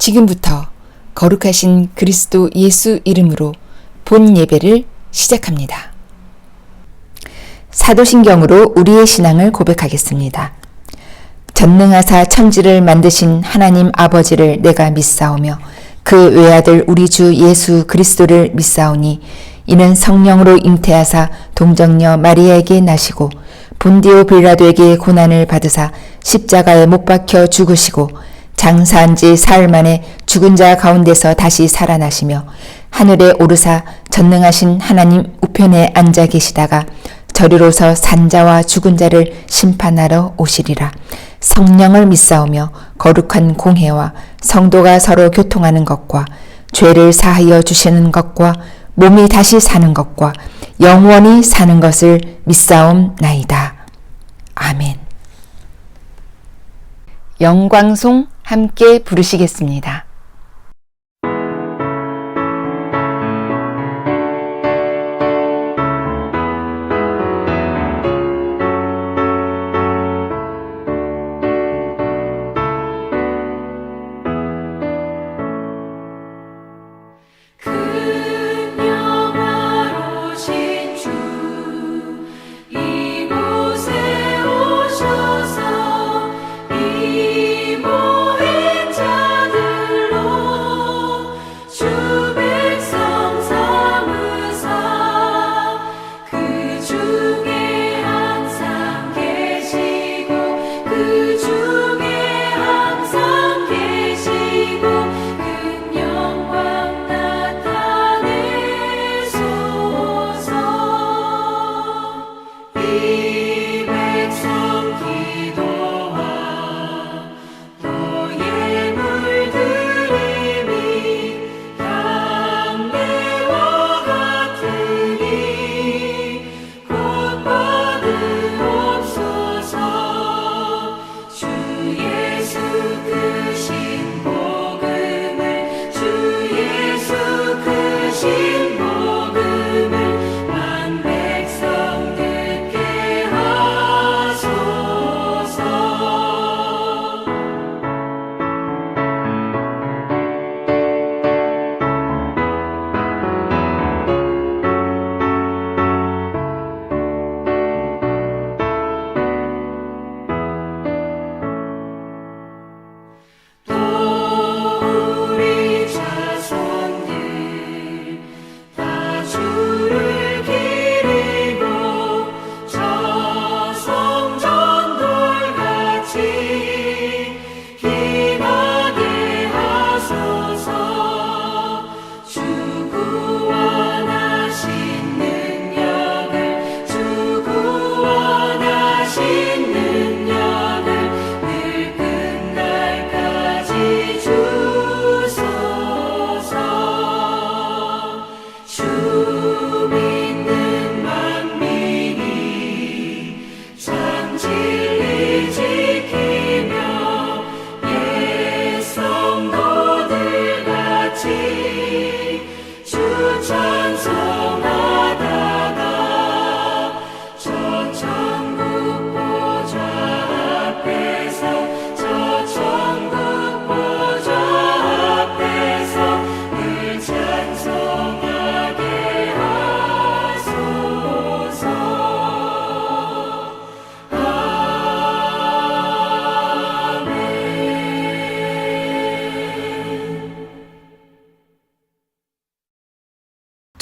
지금부터 거룩하신 그리스도 예수 이름으로 본 예배를 시작합니다. 사도신경으로 우리의 신앙을 고백하겠습니다. 전능하사 천지를 만드신 하나님 아버지를 내가 믿사오며 그 외아들 우리 주 예수 그리스도를 믿사오니 이는 성령으로 잉태하사 동정녀 마리아에게 나시고 본디오 빌라도에게 고난을 받으사 십자가에 못 박혀 죽으시고 장사한 지 사흘 만에 죽은 자 가운데서 다시 살아나시며 하늘에 오르사 전능하신 하나님 우편에 앉아 계시다가 저리로서 산자와 죽은 자를 심판하러 오시리라. 성령을 믿사오며 거룩한 공회와 성도가 서로 교통하는 것과 죄를 사하여 주시는 것과 몸이 다시 사는 것과 영원히 사는 것을 믿사옵나이다. 아멘. 영광송 함께 부르시겠습니다.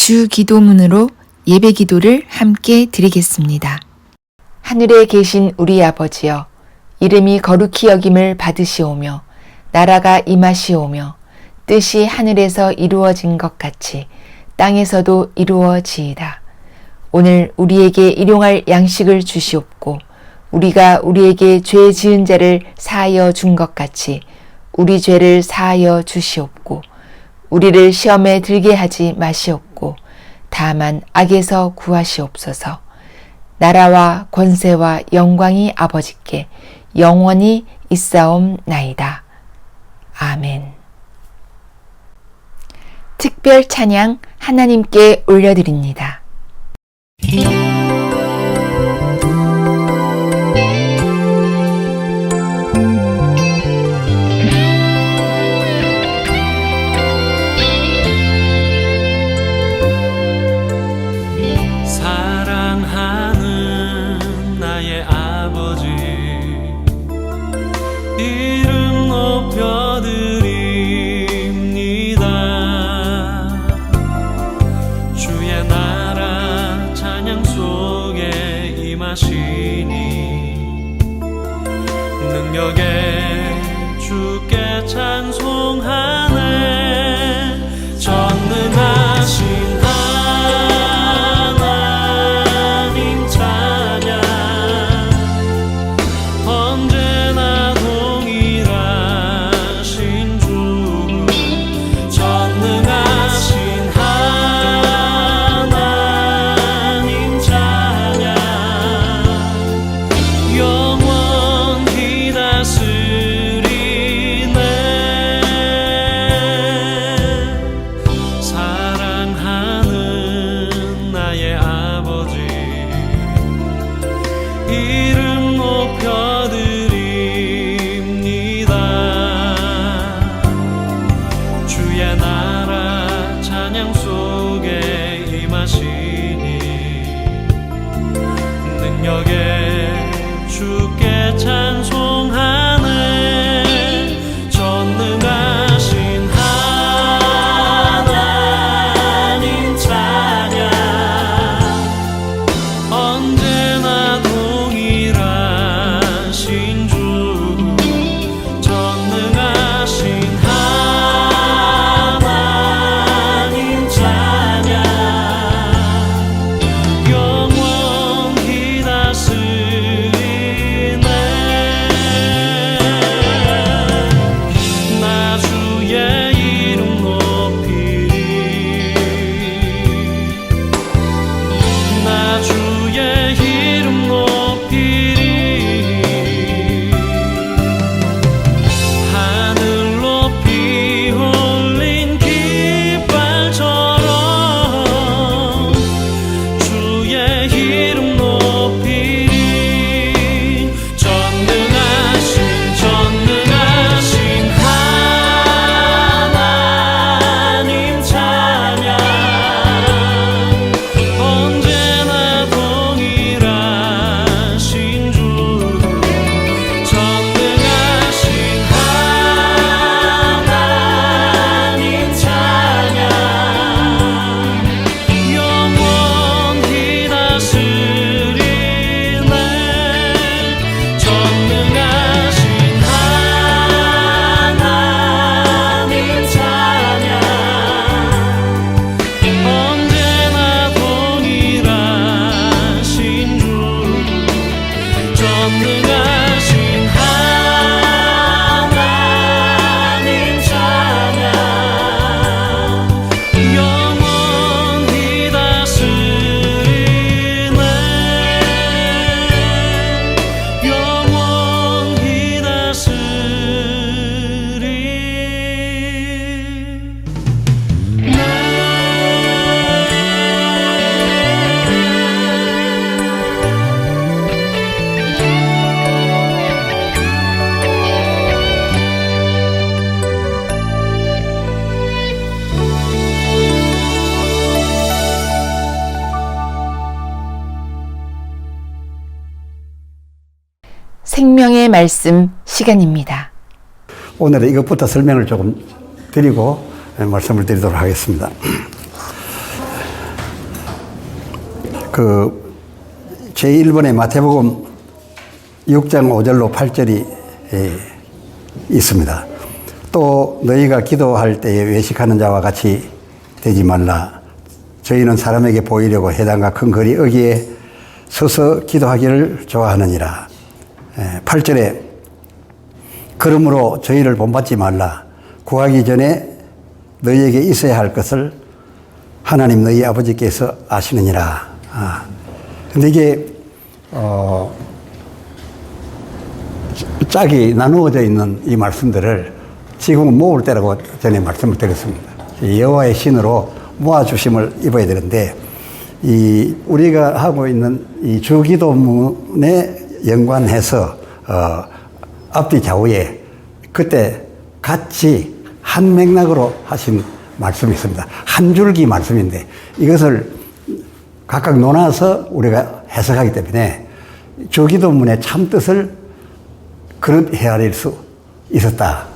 주 기도문으로 예배 기도를 함께 드리겠습니다. 하늘에 계신 우리 아버지여, 이름이 거룩히 여김을 받으시오며 나라가 임하시오며 뜻이 하늘에서 이루어진 것 같이 땅에서도 이루어지이다. 오늘 우리에게 일용할 양식을 주시옵고 우리가 우리에게 죄 지은 자를 사하여 준 것 같이 우리 죄를 사하여 주시옵고 우리를 시험에 들게 하지 마시옵고 다만 악에서 구하시옵소서. 나라와 권세와 영광이 아버지께 영원히 있사옵나이다. 아멘. 특별 찬양 하나님께 올려드립니다. 사랑하는 나의 아버지, 이름 높여드립니다. 주의 나라 찬양 속에 임하시니 능력에 주께 찬송하네. 전능하신 하나님 찬양, 언제나 동일하신 주, 전능하신 하나님 찬양, 영원히 다스리네. 사랑하는 나의 아버지, 이름 높여드립니다. 주의 나라 찬양 속에 임하시니 능력에 주께 찬송하네. 전능하신 하나님 찬양, 언제나 동일하신 주, 전능하신 하나님 찬양, 영원히 다스리네. 나 주의 이름 높이리, 나 주의 이름 높이리. 하늘 높이 올린 깃발처럼 주의 이름 높이리. 전능하신 하나님 찬양, 언제나 동일하신 주, 전능하신 하나님 찬양, 영원히 다스리네. 전능하신 하나님 찬양, 언제나 동일하신 주, 전능하신 하나님 찬양, 영원히 다스리네. 영원히 생명의 말씀 시간입니다. 오늘은 이것부터 설명을 조금 드리고 말씀을 드리도록 하겠습니다. 제1번의 마태복음 6장 5절로 8절이 있습니다. 또 너희가 기도할 때에 외식하는 자와 같이 되지 말라. 저희는 사람에게 보이려고 회당과 큰 거리 어귀에 서서 기도하기를 좋아하느니라. 8절에 그러므로 저희를 본받지 말라. 구하기 전에 너희에게 있어야 할 것을 하나님 너희 아버지께서 아시느니라. 근데 이게 짝이 나누어져 있는 이 말씀들을 지금은 모을 때라고 전에 말씀을 드렸습니다. 여호와의 신으로 모아주심을 입어야 되는데, 우리가 하고 있는 이 주기도문에 연관해서 앞뒤 좌우에 그때 같이 한 맥락으로 하신 말씀이 있습니다. 한 줄기 말씀인데 이것을 각각 논아서 우리가 해석하기 때문에 주기도문의 참 뜻을 그릇 헤아릴 수 있었다.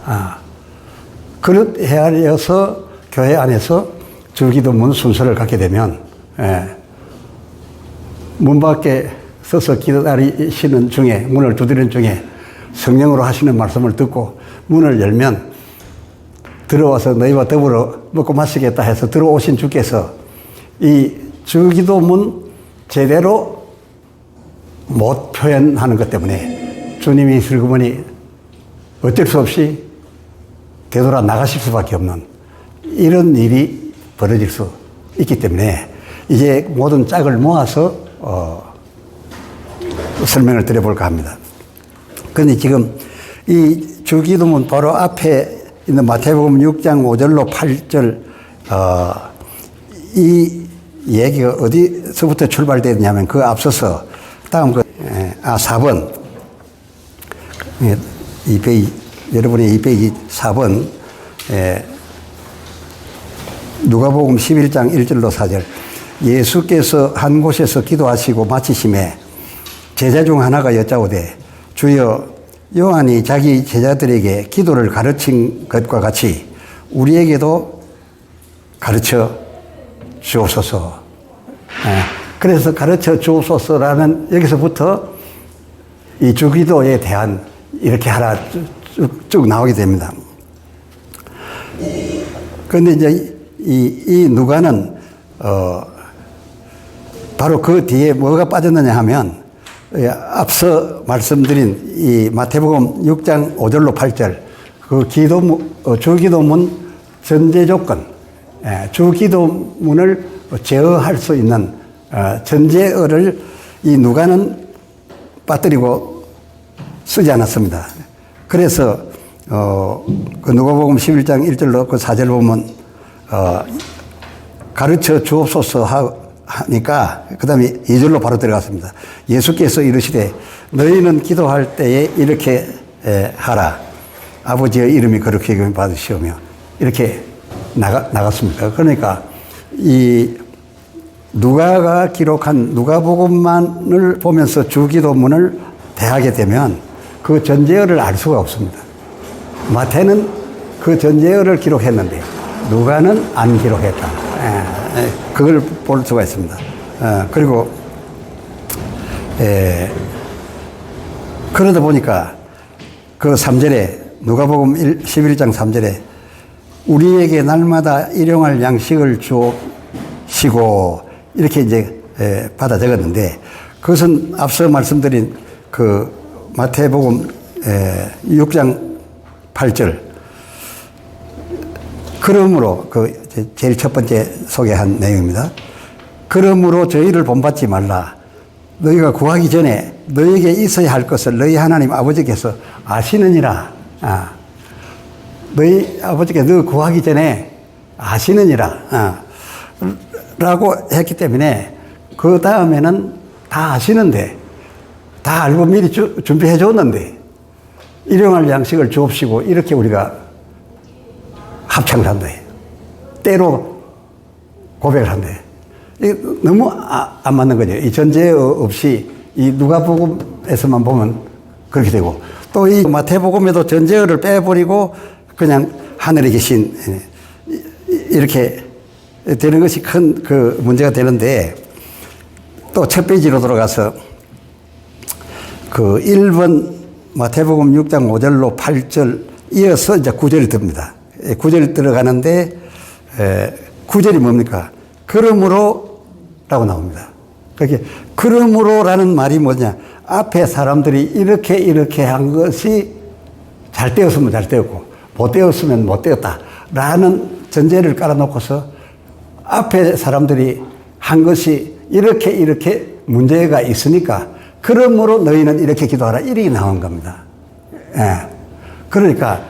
그릇 헤아려서 교회 안에서 주기도문 순서를 갖게 되면 문 밖에 서서 기다리시는 중에, 문을 두드리는 중에 성령으로 하시는 말씀을 듣고 문을 열면 들어와서 너희와 더불어 먹고 마시겠다 해서 들어오신 주께서 이 주기도문 제대로 못 표현하는 것 때문에 주님이 슬그머니 어쩔 수 없이 되돌아 나가실 수밖에 없는 이런 일이 벌어질 수 있기 때문에 이제 모든 짝을 모아서 설명을 드려볼까 합니다. 그런데 지금 이 주기도문 바로 앞에 있는 마태복음 6장 5절로 8절 이 얘기가 어디서부터 출발되느냐면 그 앞서서 다음 4번 2페이지, 여러분의 2페이지 4번 누가복음 11장 1절로 4절 예수께서 한 곳에서 기도하시고 마치심에 제자 중 하나가 여짜오되 주여 요한이 자기 제자들에게 기도를 가르친 것과 같이 우리에게도 가르쳐 주옵소서. 그래서 가르쳐 주옵소서라는 여기서부터 이 주기도에 대한 이렇게 하나 쭉 나오게 됩니다. 그런데 이제 이 누가는 바로 그 뒤에 뭐가 빠졌느냐 하면 앞서 말씀드린 이 마태복음 6장 5절로 8절 그 주기도문 전제 조건, 주기도문을 제어할 수 있는 전제어를 이 누가는 빠뜨리고 쓰지 않았습니다. 그래서 그 누가복음 11장 1절로 그 4절 보면 가르쳐 주옵소서 하니까 그 다음에 2절로 바로 들어갔습니다. 예수께서 이르시되 너희는 기도할 때에 이렇게 하라. 아버지의 이름이 거룩히 여김을 받으시오며 이렇게 나갔습니다. 그러니까 이 누가가 기록한 누가복음만을 보면서 주기도문을 대하게 되면 그 전제어를 알 수가 없습니다. 마태는 그 전제어를 기록했는데 누가는 안 기록했다. 그걸 볼 수가 있습니다. 그리고 그러다 보니까 그 3절에 누가복음 11장 3절에 우리에게 날마다 일용할 양식을 주시고 이렇게 이제 받아 적었는데 그것은 앞서 말씀드린 그 마태복음 6장 8절 그러므로 그 제일 첫 번째 소개한 내용입니다. 그러므로 저희를 본받지 말라. 너희가 구하기 전에 너희에게 있어야 할 것을 너희 하나님 아버지께서 아시느니라. 너희 아버지께 너 구하기 전에 아시느니라. 라고 했기 때문에 그 다음에는 다 아시는데 다 알고 미리 준비해 줬는데 일용할 양식을 주옵시고 이렇게 우리가 합창을 한다. 때로 고백을 한다. 이게 너무 안 맞는 거죠. 이 전제 없이 이 누가복음에서만 보면 그렇게 되고 또 이 마태복음에도 전제어를 빼버리고 그냥 하늘에 계신 이렇게 되는 것이 큰 그 문제가 되는데 또 첫 페이지로 돌아가서 그 1번 마태복음 6장 5절로 8절 이어서 이제 9절이 듭니다. 9절이 들어가는데 9절이 뭡니까? 그러므로 라고 나옵니다. 그렇게 그러므로라는 말이 뭐냐? 앞에 사람들이 이렇게 한 것이 잘 되었으면 잘 되었고 못 되었으면 못 되었다라는 전제를 깔아놓고서 앞에 사람들이 한 것이 이렇게 문제가 있으니까 그러므로 너희는 이렇게 기도하라 이렇게 나온 겁니다. 예. 그러니까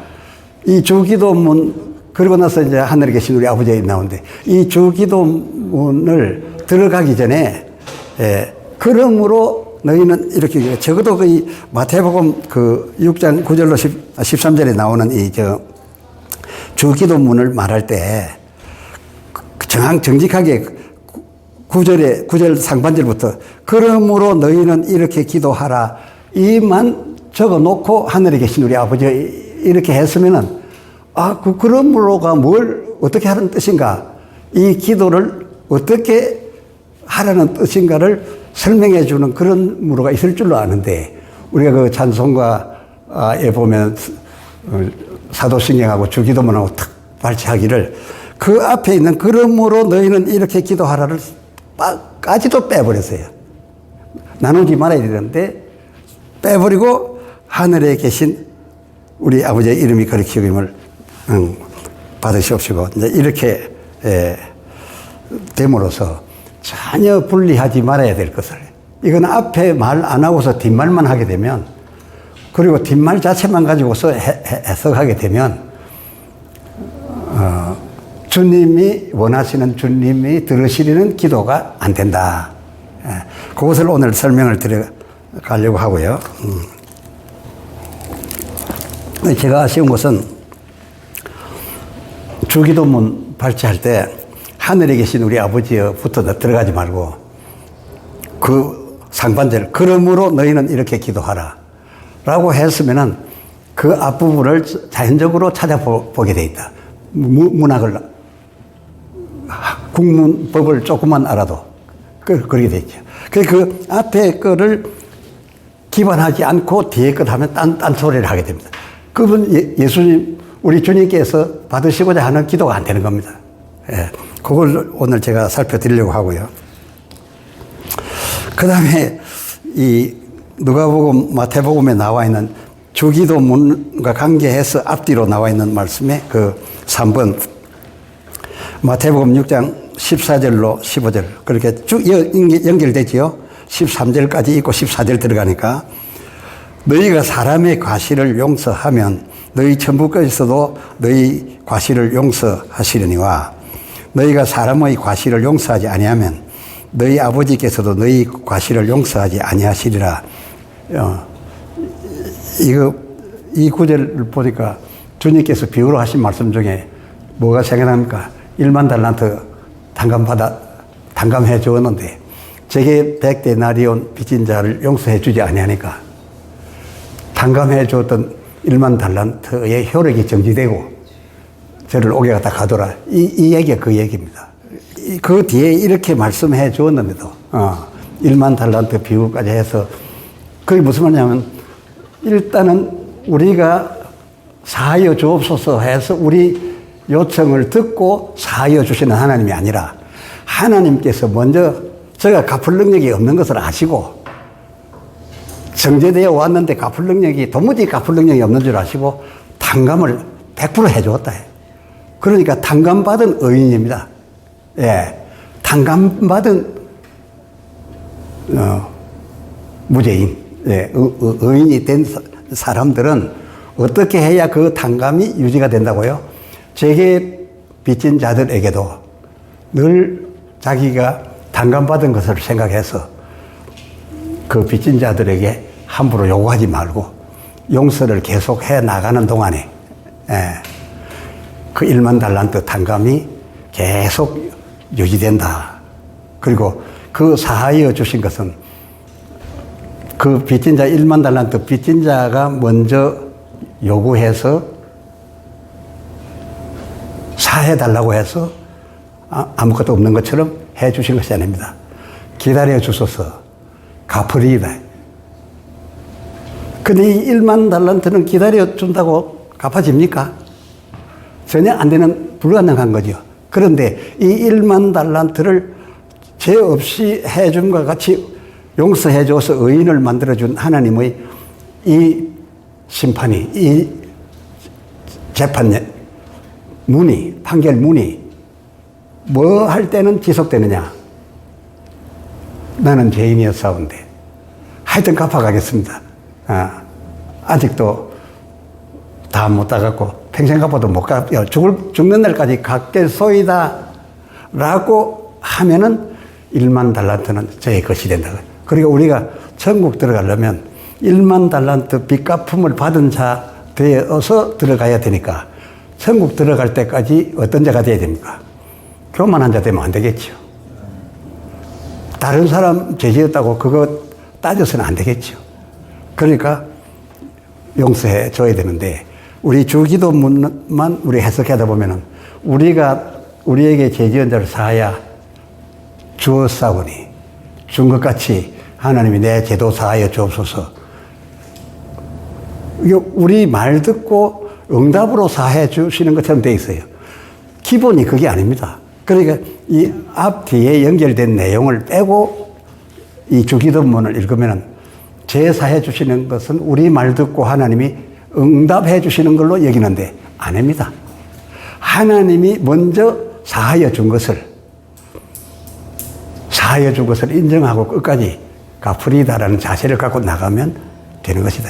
이 주기도문 그리고 나서 이제 하늘에 계신 우리 아버지가 나오는데 이 주기도문을 들어가기 전에 그러므로 너희는 이렇게 적어도 그 마태복음 그 6장 9절로 13절에 나오는 이 주기도문을 말할 때 정직하게 9절 상반절부터 그러므로 너희는 이렇게 기도하라 이만 적어 놓고 하늘에 계신 우리 아버지가 이렇게 했으면은 그러므로가 뭘 어떻게 하는 뜻인가 이 기도를 어떻게 하라는 뜻인가를 설명해 주는 그런 무로가 있을 줄로 아는데 우리가 그 찬송가에 보면 사도신경하고 주기도문하고 탁 발치하기를 그 앞에 있는 그러므로 너희는 이렇게 기도하라를 까지도 빼버렸어요. 나누지 말아야 되는데 빼버리고 하늘에 계신 우리 아버지의 이름이 그렇게 여김을 받으시옵시고 이제 이렇게 됨으로써 전혀 분리하지 말아야 될 것을 이건 앞에 말 안 하고서 뒷말만 하게 되면 그리고 뒷말 자체만 가지고서 해석하게 되면 주님이 원하시는 주님이 들으시는 기도가 안 된다. 그것을 오늘 설명을 드려가려고 하고요. 제가 아쉬운 것은 주기도문 발치할 때 하늘에 계신 우리 아버지부터 들어가지 말고 그 상반절 그러므로 너희는 이렇게 기도하라 라고 했으면은 그 앞부분을 자연적으로 찾아보게 돼 있다. 문학을 국문법을 조금만 알아도 그렇게 돼 있죠. 그 앞에 거를 기반하지 않고 뒤에 것 하면 딴 소리를 하게 됩니다. 그분 예수님 우리 주님께서 받으시고자 하는 기도가 안 되는 겁니다. 그걸 오늘 제가 살펴드리려고 하고요. 그 다음에 이 누가복음, 마태복음에 나와 있는 주기도문과 관계해서 앞뒤로 나와 있는 말씀에 그 3번 마태복음 6장 14절로 15절 그렇게 쭉 연결되지요. 13절까지 있고 14절 들어가니까 너희가 사람의 과실을 용서하면 너희 천부께서도 너희 과실을 용서하시려니와 너희가 사람의 과실을 용서하지 아니하면 너희 아버지께서도 너희 과실을 용서하지 아니하시리라. 이 구절을 보니까 주님께서 비유로 하신 말씀 중에 뭐가 생각납니까? 1만 달란트 단감해 주었는데 제게 100데나리온 빚진 자를 용서해 주지 아니하니까 단감해 주었던 1만 달란트의 효력이 정지되고 저를 옥에 갖다 가둬라. 이 얘기가 그 얘기입니다. 그 뒤에 이렇게 말씀해 주었는데도 1만 달란트 비유까지 해서 그게 무슨 말이냐면 일단은 우리가 사하여 주옵소서 해서 우리 요청을 듣고 사하여 주시는 하나님이 아니라 하나님께서 먼저 제가 갚을 능력이 없는 것을 아시고 정제되어 왔는데 갚을 능력이 도무지 갚을 능력이 없는 줄 아시고 탕감을 100% 해주었다. 그러니까 탕감받은 의인입니다. 탕감받은 무죄인, 의인이 된 사람들은 어떻게 해야 그 탕감이 유지가 된다고요? 제게 빚진 자들에게도 늘 자기가 탕감받은 것을 생각해서 그 빚진 자들에게 함부로 요구하지 말고 용서를 계속 해 나가는 동안에 그 1만 달란트 탕감이 계속 유지된다. 그리고 그 사하여 주신 것은 그 빚진 자 1만 달란트 빚진 자가 먼저 요구해서 사해달라고 해서 아무것도 없는 것처럼 해 주신 것이 아닙니다. 기다려 주소서 갚으리이다. 근데 이 1만 달란트는 기다려 준다고 갚아집니까? 전혀 안 되는 불가능한 거죠. 그런데 이 1만 달란트를 죄 없이 해줌과 같이 용서해줘서 의인을 만들어준 하나님의 이 심판이, 이 재판 문이, 판결 문이 뭐 할 때는 지속되느냐? 나는 죄인이었사온데 하여튼 갚아가겠습니다. 아직도 다 못 갚고 평생 갚아도 못 갚아 죽는 날까지 갚겠소이다 라고 하면은 1만 달란트는 저의 것이 된다. 그리고 우리가 천국 들어가려면 1만 달란트 빚갚음을 받은 자 되어서 들어가야 되니까 천국 들어갈 때까지 어떤 자가 돼야 됩니까? 교만한 자 되면 안 되겠죠. 다른 사람 죄 지었다고 그거 따져서는 안 되겠죠. 그러니까 용서해 줘야 되는데 우리 주기도문만 우리 해석하다 보면은 우리에게 죄 지은 자를 사하여 주었사오니 준 것 같이 하나님이 내 죄도 사하여 주옵소서. 우리 말 듣고 응답으로 사해 주시는 것처럼 돼 있어요. 기본이 그게 아닙니다. 그러니까 이 앞 뒤에 연결된 내용을 빼고 이 주기도문을 읽으면 죄 사해 주시는 것은 우리 말 듣고 하나님이 응답해 주시는 걸로 여기는데 아닙니다. 하나님이 먼저 사하여 준 것을 인정하고 끝까지 갚으리다라는 자세를 갖고 나가면 되는 것이다.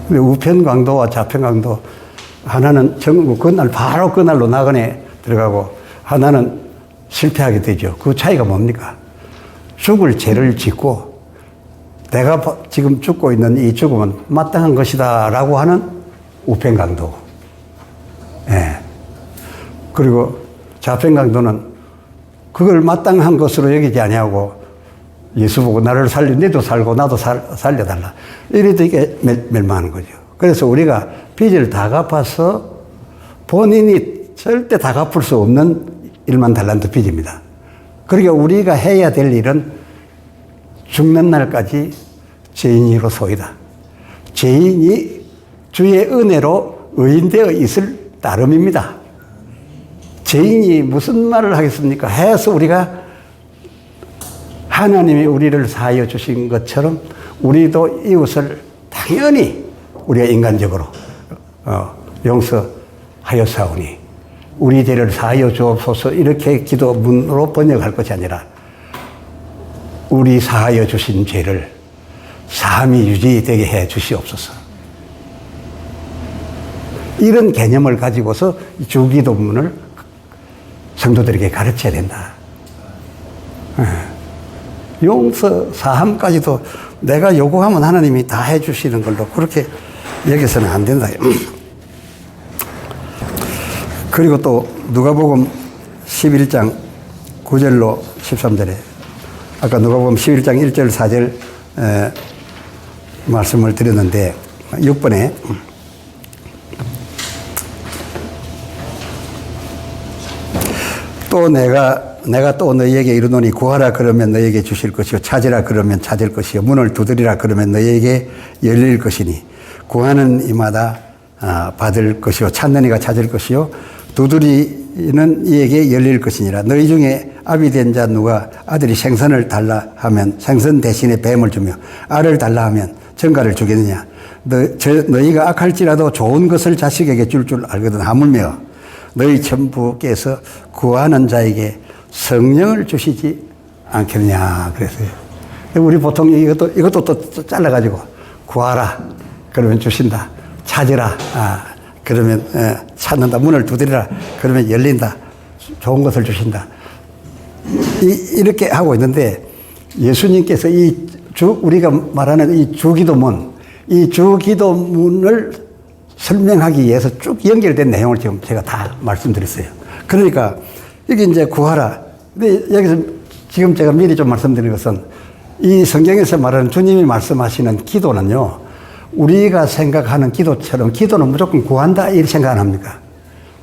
우편 강도와 좌편 강도 하나는 전국 바로 그날로 나그네 들어가고 하나는 실패하게 되죠. 그 차이가 뭡니까? 죽을 죄를 짓고 내가 지금 죽고 있는 이 죽음은 마땅한 것이다 라고 하는 우편 강도. 예. 그리고 좌편 강도는 그걸 마땅한 것으로 여기지 아니하고 예수 보고 나를 살려, 너도 살고 나도 살려달라. 이래도 이게 멸망하는 거죠. 그래서 우리가 빚을 다 갚아서 본인이 절대 다 갚을 수 없는 1만 달란트 빚입니다. 그러니까 우리가 해야 될 일은 죽는 날까지 죄인으로소이다. 죄인이 주의 은혜로 의인되어 있을 따름입니다. 죄인이 무슨 말을 하겠습니까? 해서 우리가 하나님이 우리를 사하여 주신 것처럼 우리도 이웃을 당연히 우리가 인간적으로 용서하였사오니 우리 죄를 사하여 주옵소서 이렇게 기도문으로 번역할 것이 아니라 우리 사하여 주신 죄를 사함이 유지되게 해 주시옵소서. 이런 개념을 가지고서 주기도문을 성도들에게 가르쳐야 된다. 용서, 사함까지도 내가 요구하면 하나님이 다 해주시는 걸로 그렇게 여기서는 안 된다. 그리고 또 누가복음 11장 9절로 13절에 아까 누가복음 11장 1절 4절 말씀을 드렸는데 6번에 또 내가 또 너희에게 이르노니 구하라 그러면 너희에게 주실 것이요 찾으라 그러면 찾을 것이요 문을 두드리라 그러면 너희에게 열릴 것이니 구하는 이마다 받을 것이요 찾는 이가 찾을 것이요 두드리는 이에게 열릴 것이니라. 너희 중에 아비 된 자 누가 아들이 생선을 달라 하면 생선 대신에 뱀을 주며 알을 달라 하면 전갈을 주겠느냐. 너희가 악할지라도 좋은 것을 자식에게 줄 알거든. 하물며 너희 천부께서 구하는 자에게 성령을 주시지 않겠느냐 그랬어요. 우리 보통 이것도 또 잘라가지고 구하라 그러면 주신다. 찾으라 그러면 찾는다. 문을 두드리라 그러면 열린다. 좋은 것을 주신다. 이렇게 하고 있는데 예수님께서 우리가 말하는 이 주기도문을 설명하기 위해서 쭉 연결된 내용을 지금 제가 다 말씀드렸어요. 그러니까 이게 이제 구하라. 근데 여기서 지금 제가 미리 좀 말씀드린 것은 이 성경에서 말하는 주님이 말씀하시는 기도는요, 우리가 생각하는 기도처럼 기도는 무조건 구한다 이렇게 생각 안 합니까?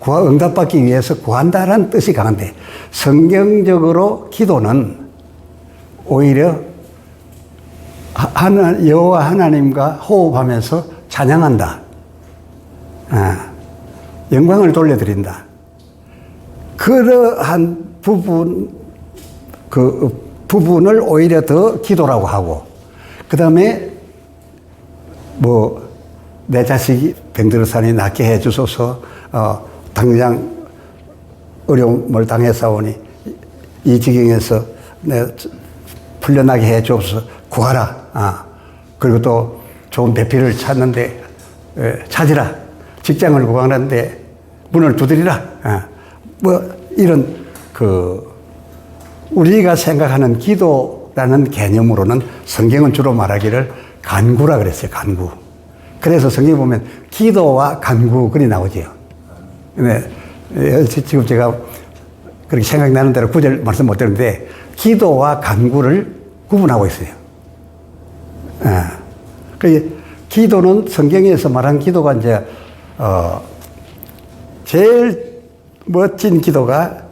응답받기 위해서 구한다라는 뜻이 강한데 성경적으로 기도는 오히려 여호와 하나님과 호흡하면서 찬양한다. 영광을 돌려드린다. 그러한 부분, 그 부분을 오히려 더 기도라고 하고, 그 다음에 뭐 내 자식이 병들어 사니 낫게 해주소서, 당장 어려움을 당해싸우니 이 지경에서 내 풀려나게 해주옵소서 구하라. 그리고 또 좋은 배필을 찾는데 찾으라. 직장을 구하는데 문을 두드리라. 뭐 이런 우리가 생각하는 기도라는 개념으로는 성경은 주로 말하기를 간구라 그랬어요. 간구. 그래서 성경에 보면 기도와 간구 그리 나오지요. 네. 지금 제가 그렇게 생각나는 대로 구절 말씀 못 드렸는데 기도와 간구를 구분하고 있어요. 그 기도는 성경에서 말한 기도가 이제 제일 멋진 기도가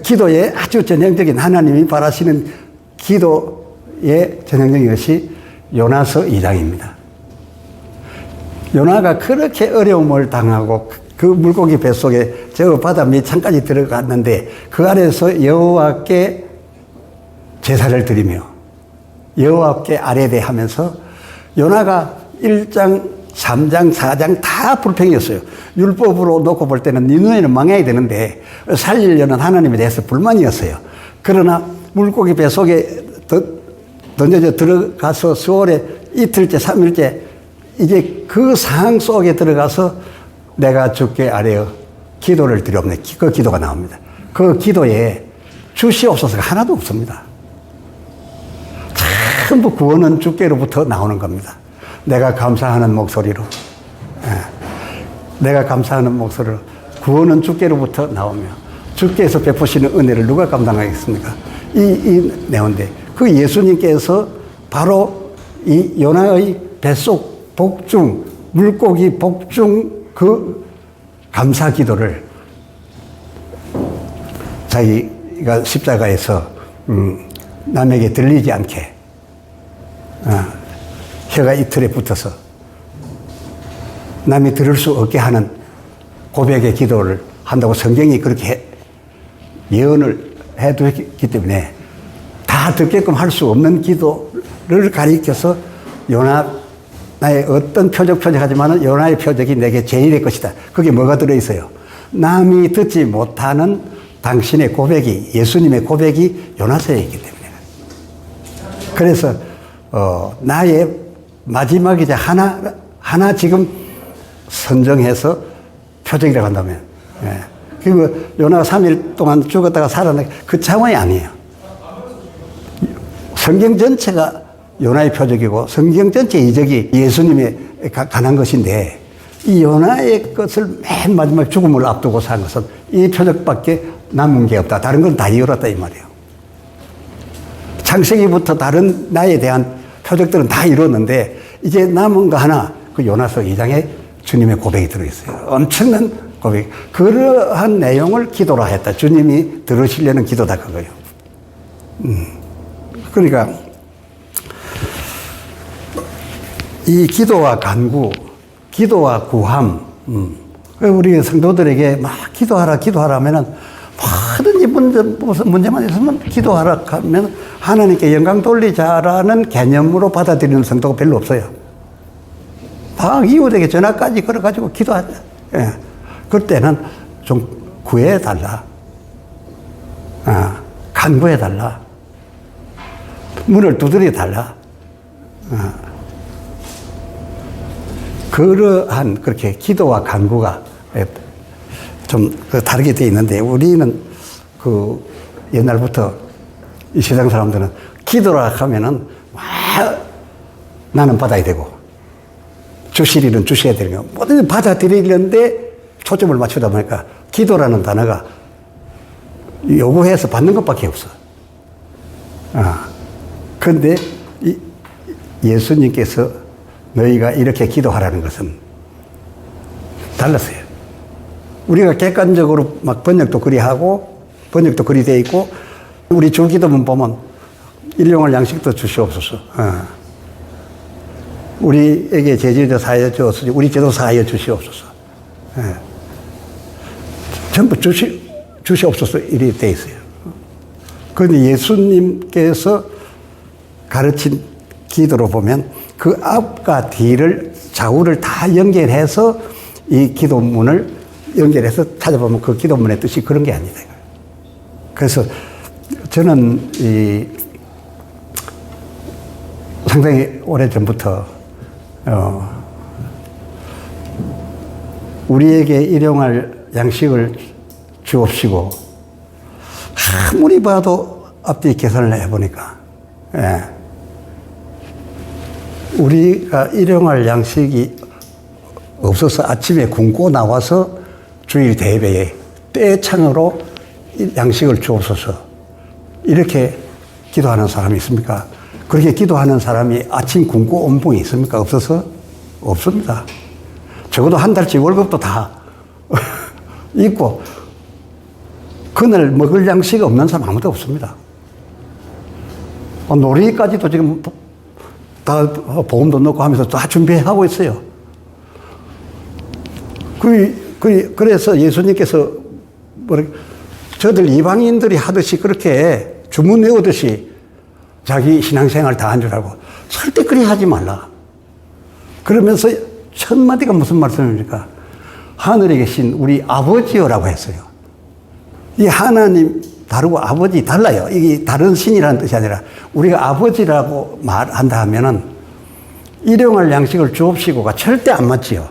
기도의 아주 전형적인 하나님이 바라시는 기도의 전형적인 것이 요나서 2장입니다. 요나가 그렇게 어려움을 당하고 그 물고기 뱃속에 저 바다 밑창까지 들어갔는데 그 안에서 여호와께 제사를 드리며 여호와께 아뢰대하면서 요나가 1장, 3장, 4장 다 불평이었어요. 율법으로 놓고 볼 때는 니누에는 망해야 되는데 살리려는 하나님에 대해서 불만이었어요. 그러나 물고기 뱃속에 던져져 들어가서 수월에 이틀째, 3일째 이제 그 상황 속에 들어가서 내가 주께 아뢰어 기도를 드려옵네. 그 기도가 나옵니다. 그 기도에 주시옵소서가 하나도 없습니다. 전부 구원은 주께로부터 나오는 겁니다. 내가 감사하는 목소리로, 내가 감사하는 목소리로 구원은 주께로부터 나오며 주께서 베푸시는 은혜를 누가 감당하겠습니까? 이 내용인데 그 예수님께서 바로 이 요나의 뱃속 복중, 물고기 복중 그 감사 기도를 자기가 십자가에서 남에게 들리지 않게 혀가 이틀에 붙어서 남이 들을 수 없게 하는 고백의 기도를 한다고 성경이 그렇게 예언을 해두었기 때문에 다 듣게끔 할 수 없는 기도를 가리켜서 요나의 어떤 표적하지만 요나의 표적이 내게 제일의 것이다. 그게 뭐가 들어있어요? 남이 듣지 못하는 당신의 고백이, 예수님의 고백이 요나서에 있기 때문에. 그래서 나의 마지막이자 하나 지금 선정해서 표적이라고 한다면, 그리고 요나가 3일 동안 죽었다가 살아난 그 차원이 아니에요. 성경 전체가 요나의 표적이고 성경 전체 이적이 예수님에 관한 것인데 이 요나의 것을 맨 마지막 죽음을 앞두고 산 것은 이 표적밖에 남은 게 없다. 다른 건 다 이뤘다 이 말이에요. 창세기부터 다른 나에 대한 표적들은 다 이뤘는데 이제 남은 거 하나, 그 요나서 2장에 주님의 고백이 들어있어요. 엄청난 고백. 그러한 내용을 기도라 했다. 주님이 들으시려는 기도다 그거예요. 그러니까 이 기도와 간구, 기도와 구함, 우리 성도들에게 막 기도하라 하면은 뭐든지 문제만 있으면 기도하라 하면 하나님께 영광 돌리자라는 개념으로 받아들이는 성도가 별로 없어요. 막 이웃에게 전화까지 걸어가지고 기도하자. 그때는 좀 구해달라. 간구해달라. 문을 두드려달라. 그러한 그렇게 기도와 간구가 좀 다르게 되어 있는데 우리는 그 옛날부터 이 세상 사람들은 기도라 하면은 나는 받아야 되고 주실 일은 주셔야 되는 거 뭐든지 받아들이려는데 초점을 맞추다 보니까 기도라는 단어가 요구해서 받는 것밖에 없어. 그런데 예수님께서 너희가 이렇게 기도하라는 것은 달랐어요. 우리가 객관적으로 막 번역도 그리 하고 번역도 그리 돼 있고 우리 주기도문 보면 일용할 양식도 주시옵소서. 우리에게 죄질도 사하여 주옵소서. 우리 죄도 사하여 주시옵소서. 전부 주시옵소서 이렇게 돼 있어요. 그런데 예수님께서 가르친 기도로 보면 그 앞과 뒤를 좌우를 다 연결해서 이 기도문을 연결해서 찾아보면 그 기도문의 뜻이 그런 게 아니다. 그래서 저는 상당히 오래 전부터 우리에게 일용할 양식을 주옵시고 아무리 봐도 앞뒤 계산을 해보니까 우리가 일용할 양식이 없어서 아침에 굶고 나와서 주일 대회에 떼창으로 양식을 주옵소서 이렇게 기도하는 사람이 있습니까? 그렇게 기도하는 사람이 아침 굶고 온 분이 있습니까? 없어서? 없습니다. 적어도 한 달치 월급도 다 있고 그날 먹을 양식이 없는 사람 아무도 없습니다. 놀이까지도 지금 다 보험도 넣고 하면서 다 준비하고 있어요. 그래서 예수님께서 저들 이방인들이 하듯이 그렇게 주문 외우듯이 자기 신앙생활 다 한 줄 알고 절대 그리 하지 말라. 그러면서 첫 마디가 무슨 말씀입니까? 하늘에 계신 우리 아버지여라고 했어요. 이 하나님 다르고 아버지 달라요. 이게 다른 신이라는 뜻이 아니라 우리가 아버지라고 말한다 하면은 일용할 양식을 주옵시고가 절대 안 맞지요.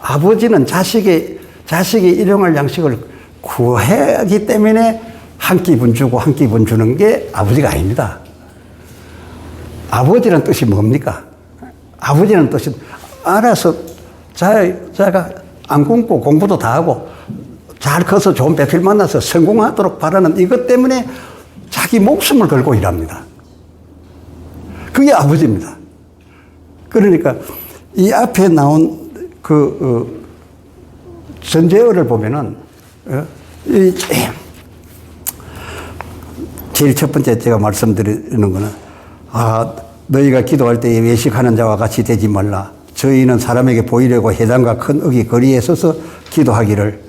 아버지는 자식이 일용할 양식을 구하기 때문에 한 끼분 주고 한 끼분 주는 게 아버지가 아닙니다. 아버지라는 뜻이 뭡니까? 아버지라는 뜻은 알아서 자가 안 굶고 공부도 다 하고 잘 커서 좋은 배필 만나서 성공하도록 바라는 이것 때문에 자기 목숨을 걸고 일합니다. 그게 아버지입니다. 그러니까 이 앞에 나온 전제어를 보면은 제일 첫 번째 제가 말씀드리는 거는 너희가 기도할 때 외식하는 자와 같이 되지 말라. 저희는 사람에게 보이려고 회당과 큰 옥이 거리에 서서 기도하기를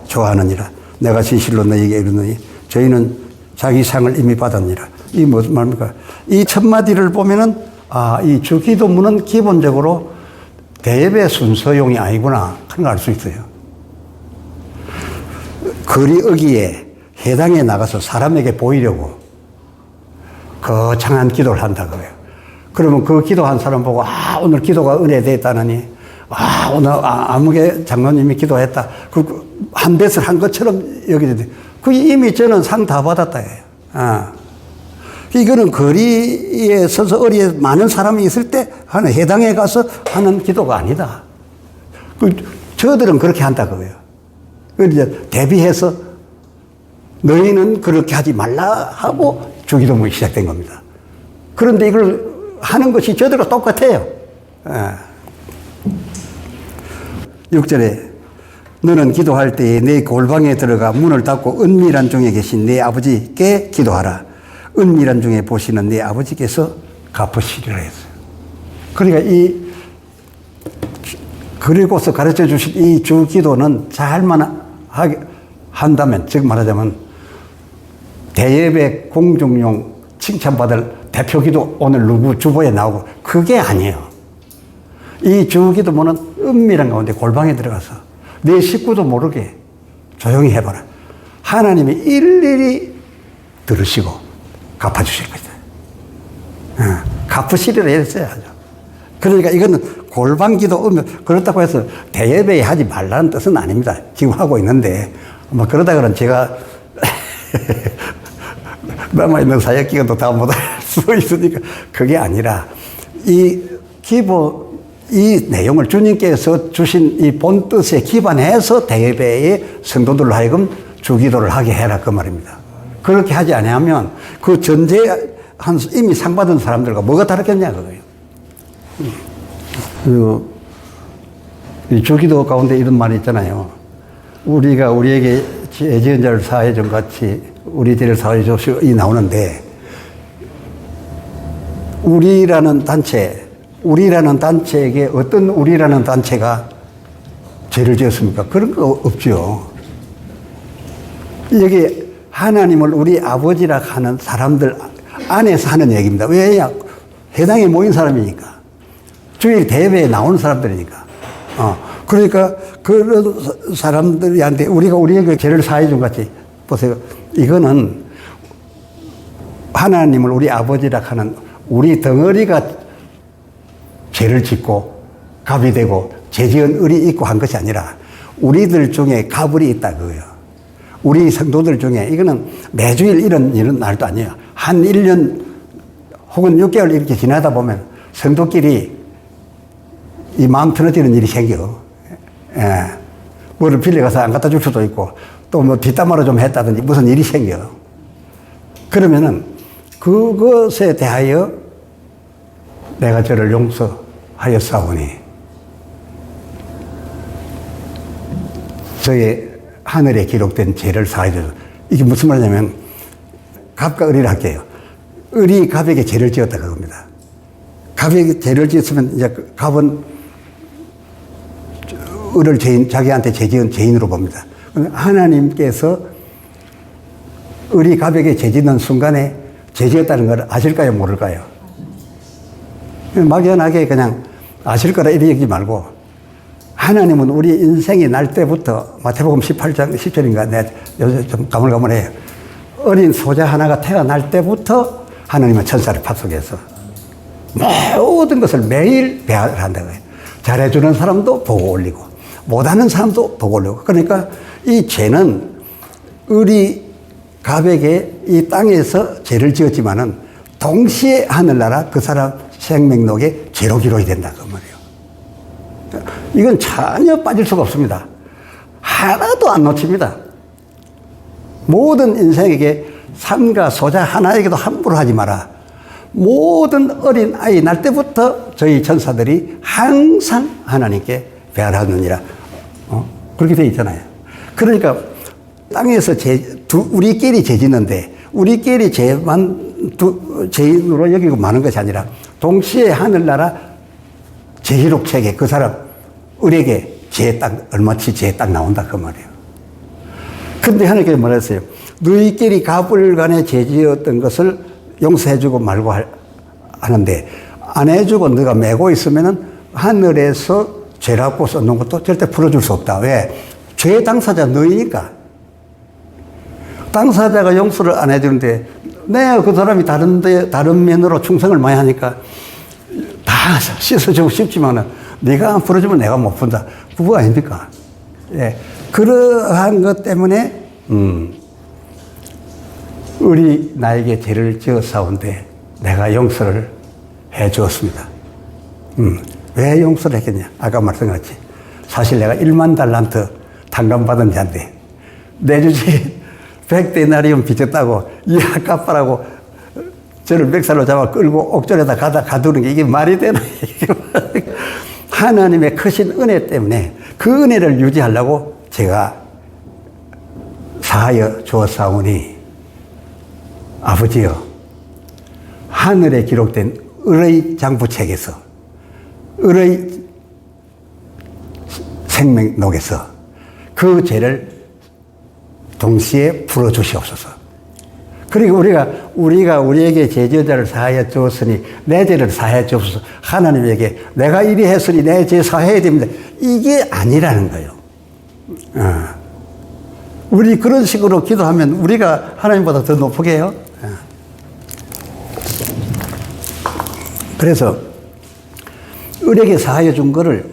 좋아하느니라. 내가 진실로 너희에게 이르노니 저희는 자기 상을 이미 받았느니라. 이 무슨 말입니까? 이 첫 마디를 보면은 이 주기도문은 기본적으로 대예배 순서용이 아니구나 하는 걸 알 수 있어요. 거리 어기에 회당에 나가서 사람에게 보이려고 거창한 기도를 한다고요. 그러면 그 기도한 사람 보고 오늘 기도가 은혜됐다느니 오늘 아무개 장로님이 기도했다. 한 뱃을 한 것처럼 여기는데 이미 저는 상 다 받았다. 이거는 거리에 서서 어리에 많은 사람이 있을 때 하는 회당에 가서 하는 기도가 아니다. 저들은 그렇게 한다고요. 이제 대비해서 너희는 그렇게 하지 말라 하고 주기도문이 시작된 겁니다. 그런데 이걸 하는 것이 저들과 똑같아요. 6절에 너는 기도할 때에 내 골방에 들어가 문을 닫고 은밀한 중에 계신 내 아버지께 기도하라. 은밀한 중에 보시는 내 아버지께서 갚으시리라 했어요. 그러니까 그리고서 가르쳐 주신 이 주기도는 잘만 한다면, 즉 말하자면 대예배 공중용 칭찬받을 대표기도 오늘 누구 주보에 나오고 그게 아니에요. 이 주기도문은 은밀한 가운데 골방에 들어가서 내 식구도 모르게 조용히 해봐라. 하나님이 일일이 들으시고 갚아주실 거다. 갚으시리라 했어야죠. 그러니까 이거는 골방기도 그렇다고 해서 대예배에 하지 말라는 뜻은 아닙니다. 지금 하고 있는데 그러다가는 제가 남아있는 사역기간도 다 못할 수 있으니까 그게 아니라 이 내용을 주님께서 주신 이 본 뜻에 기반해서 대예배의 성도들로 하여금 주기도를 하게 해라 그 말입니다. 그렇게 하지 않으면 그 이미 상 받은 사람들과 뭐가 다르겠냐 그거예요. 이 주기도 가운데 이런 말이 있잖아요. 우리가 우리에게 죄지은 자를 사하여 준 같이 우리 죄를 사하여 주시오 이 나오는데 우리라는 단체에게 어떤 우리라는 단체가 죄를 지었습니까? 그런 거 없죠. 여기 하나님을 우리 아버지라 하는 사람들 안에서 하는 얘기입니다. 왜냐? 회당에 모인 사람이니까. 주일 대회에 나오는 사람들이니까. 그러니까 그런 사람들한테 우리가 우리에게 죄를 사해 준 같이 보세요. 이거는 하나님을 우리 아버지라 하는 우리 덩어리가 죄를 짓고 갑이 되고 죄지은 을이 있고 한 것이 아니라 우리들 중에 갑을이 있다 그거예요. 우리 성도들 중에 이거는 매주일 이런 일은 날도 아니에요. 한 1년 혹은 6개월 이렇게 지나다 보면 성도끼리 이 마음 편해지는 일이 생겨. 예. 뭐를 빌려가서 안 갖다 줄 수도 있고 또 뭐 뒷담화로 좀 했다든지 무슨 일이 생겨. 그러면은 그것에 대하여 내가 저를 용서하였사오니 저의 하늘에 기록된 죄를 사하여 주소서. 이게 무슨 말이냐면 갑과 을이라 할게요. 을이 갑에게 죄를 지었다 그겁니다. 갑에게 죄를 지었으면 이제 갑은 을을 자기한테 죄 지은 죄인으로 봅니다. 하나님께서 을이 갑에게 죄 짓는 순간에 죄 지었다는 걸 아실까요, 모를까요? 막연하게 그냥 아실 거라 이렇게 얘기하지 말고 하나님은 우리 인생이 날 때부터 마태복음 18장 10절인가 내가 요새 좀 가물가물해요. 어린 소자 하나가 태어날 때부터 하나님은 천사를 파송해서 모든 것을 매일 배합한다고 해요. 잘해주는 사람도 보고 올리고 못하는 사람도 보고 올리고. 그러니까 이 죄는 을이 갑에게 이 땅에서 죄를 지었지만은 동시에 하늘나라 그 사람 생명록에 죄로 기록이 된다 그 말이에요. 이건 전혀 빠질 수가 없습니다. 하나도 안 놓칩니다. 모든 인생에게 삼가 소자 하나에게도 함부로 하지 마라. 모든 어린 아이 날 때부터 저희 천사들이 항상 하나님께 배알하느니라. 그렇게 되어 있잖아요. 그러니까 땅에서 우리끼리 죄 짓는데 우리끼리 죄인으로 여기고 마는 것이 아니라 동시에 하늘나라 죄기록 책에 그 사람 을에게 얼마치 죄 딱 나온다 그 말이에요. 근데 하나님께서 뭐라 했어요? 너희끼리 갑을 간에 죄 지었던 것을 용서해주고 말고 하는데 안 해주고 너가 메고 있으면은 하늘에서 죄라고 써놓은 것도 절대 풀어줄 수 없다. 왜? 죄 당사자 너희니까. 당사자가 용서를 안 해주는데 내가 그 사람이 다른 면으로 충성을 많이 하니까 다 씻어주고 싶지만은 네가 안 풀어주면 내가 못 푼다. 그거 아닙니까? 예. 그러한 것 때문에 을이 나에게 죄를 지었사온데 내가 용서를 해 주었습니다. 왜 용서를 했겠냐? 아까 말씀드렸지. 사실 내가 1만 달란트 탕감받은 자인데 내 주지 100데나리온 빚졌다고 이 아깝다라고 저를 멱살로 잡아 끌고 옥절에다 가두는 게 이게 말이 되나? 하나님의 크신 은혜 때문에 그 은혜를 유지하려고 제가 사하여 주었사오니 아버지여 하늘에 기록된 을의 장부책에서 을의 생명록에서 그 죄를 동시에 풀어주시옵소서. 그리고 우리가 우리에게 죄지자를 사하여 주었으니 내 죄를 사하여 주옵소서. 하나님에게 내가 이리 했으니 내 죄 사해야 됩니다. 이게 아니라는 거예요. 우리 그런 식으로 기도하면 우리가 하나님보다 더 높게 해요. 그래서 을에게 사하여 준 거를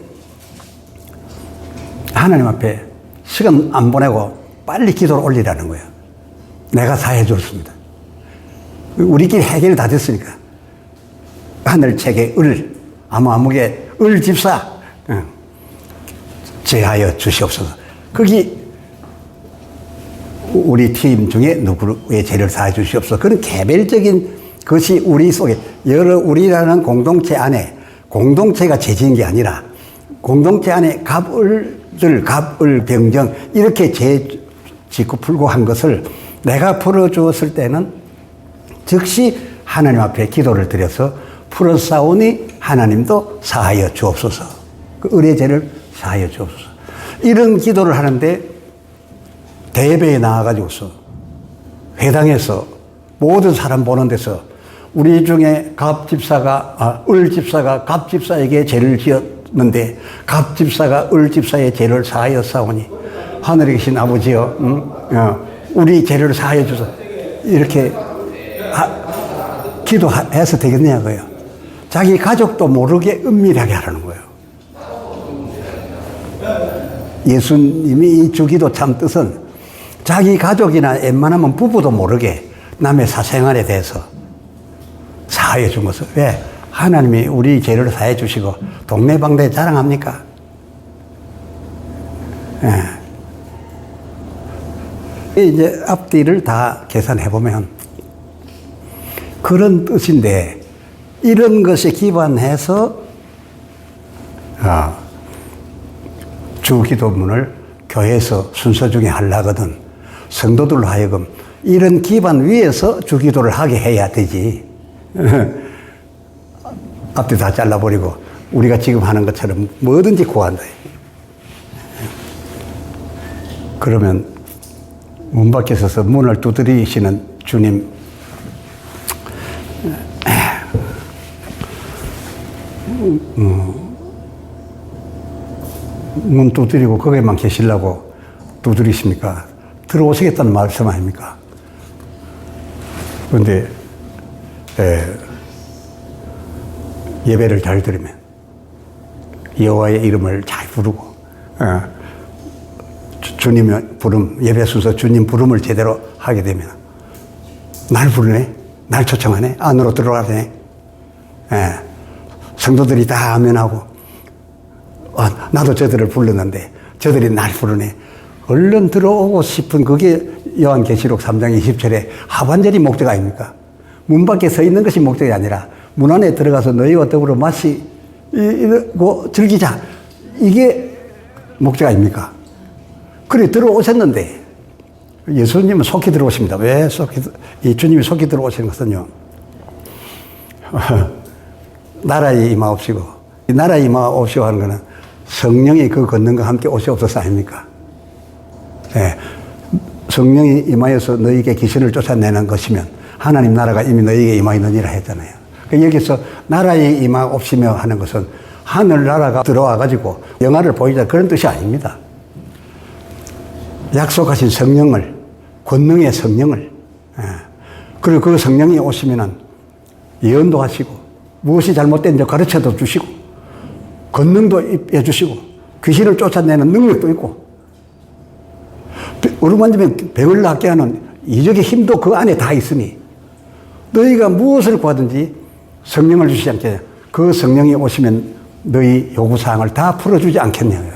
하나님 앞에 시간 안 보내고 빨리 기도를 올리라는 거예요. 내가 사해 줬습니다. 우리끼리 해결이 다 됐으니까. 하늘책에 아무게 을 집사 제하여 주시옵소서. 거기 우리 팀 중에 누구의 죄를 사해 주시옵소서. 그런 개별적인 것이 우리 속에 우리라는 공동체 안에 공동체가 죄 지은 게 아니라 공동체 안에 갑을 병정 이렇게 죄 짓고 풀고 한 것을 내가 풀어주었을 때는 즉시 하나님 앞에 기도를 드려서 풀어싸우니 하나님도 사하여 주옵소서. 그 을의 죄를 사하여 주옵소서. 이런 기도를 하는데 대회에 나와가지고서 회당에서 모든 사람 보는 데서 우리 중에 을 집사가 갑 집사에게 죄를 지었는데 갑 집사가 을 집사의 죄를 사하였사오니 하늘에 계신 아버지여, 우리 죄를 사하여 주소. 이렇게 기도해서 되겠냐고요. 자기 가족도 모르게 은밀하게 하라는 거예요. 예수님이 이 주기도 참 뜻은 자기 가족이나 웬만하면 부부도 모르게 남의 사생활에 대해서 사하여 준 것을. 왜? 하나님이 우리 죄를 사해 주시고 동네방네 자랑합니까? 이제 앞뒤를 다 계산해 보면 그런 뜻인데, 이런 것에 기반해서 주기도문을 교회에서 순서 중에 하려거든 성도들로 하여금 이런 기반 위에서 주기도를 하게 해야 되지. 앞뒤 다 잘라버리고 우리가 지금 하는 것처럼 뭐든지 구한다. 그러면 문 밖에 서서 문을 두드리시는 주님, 문 두드리고 거기에만 계시려고 두드리십니까? 들어오시겠다는 말씀 아닙니까? 그런데 예배를 잘 들으면 여호와의 이름을 잘 부르고 주님의 부름, 예배 순서 주님 부름을 제대로 하게 되면 날 부르네? 날 초청하네? 안으로 들어가네? 성도들이 다 아멘하고 나도 저들을 불렀는데 저들이 날 부르네. 얼른 들어오고 싶은 그게 요한계시록 3장 20절에 하반절이 목적 아닙니까? 문 밖에 서 있는 것이 목적이 아니라 문 안에 들어가서 너희와 더불어 마시고 즐기자. 이게 목적 아닙니까? 그래 들어오셨는데 예수님은 속히 들어오십니다. 왜 이 주님이 속히 들어오시는 것은요, 나라에 임하옵시고, 이 나라에 임하옵시고 하는 것은 성령이 그 걷는과 함께 오시옵소서 아닙니까? 성령이 임하여서 너희에게 귀신을 쫓아내는 것이면 하나님 나라가 이미 너희에게 임하였느니라 했잖아요. 여기서 나라에 임하옵시며 하는 것은 하늘나라가 들어와가지고 영화를 보이자 그런 뜻이 아닙니다. 약속하신 성령을, 권능의 성령을, 그리고 그 성령이 오시면은 예언도 하시고 무엇이 잘못된지 가르쳐도 주시고 권능도 해주시고 귀신을 쫓아내는 능력도 있고 어루만지면 병을 낫게 하는 이적의 힘도 그 안에 다 있으니 너희가 무엇을 구하든지 성령을 주시지 않겠냐. 그 성령이 오시면 너희 요구사항을 다 풀어주지 않겠냐고요.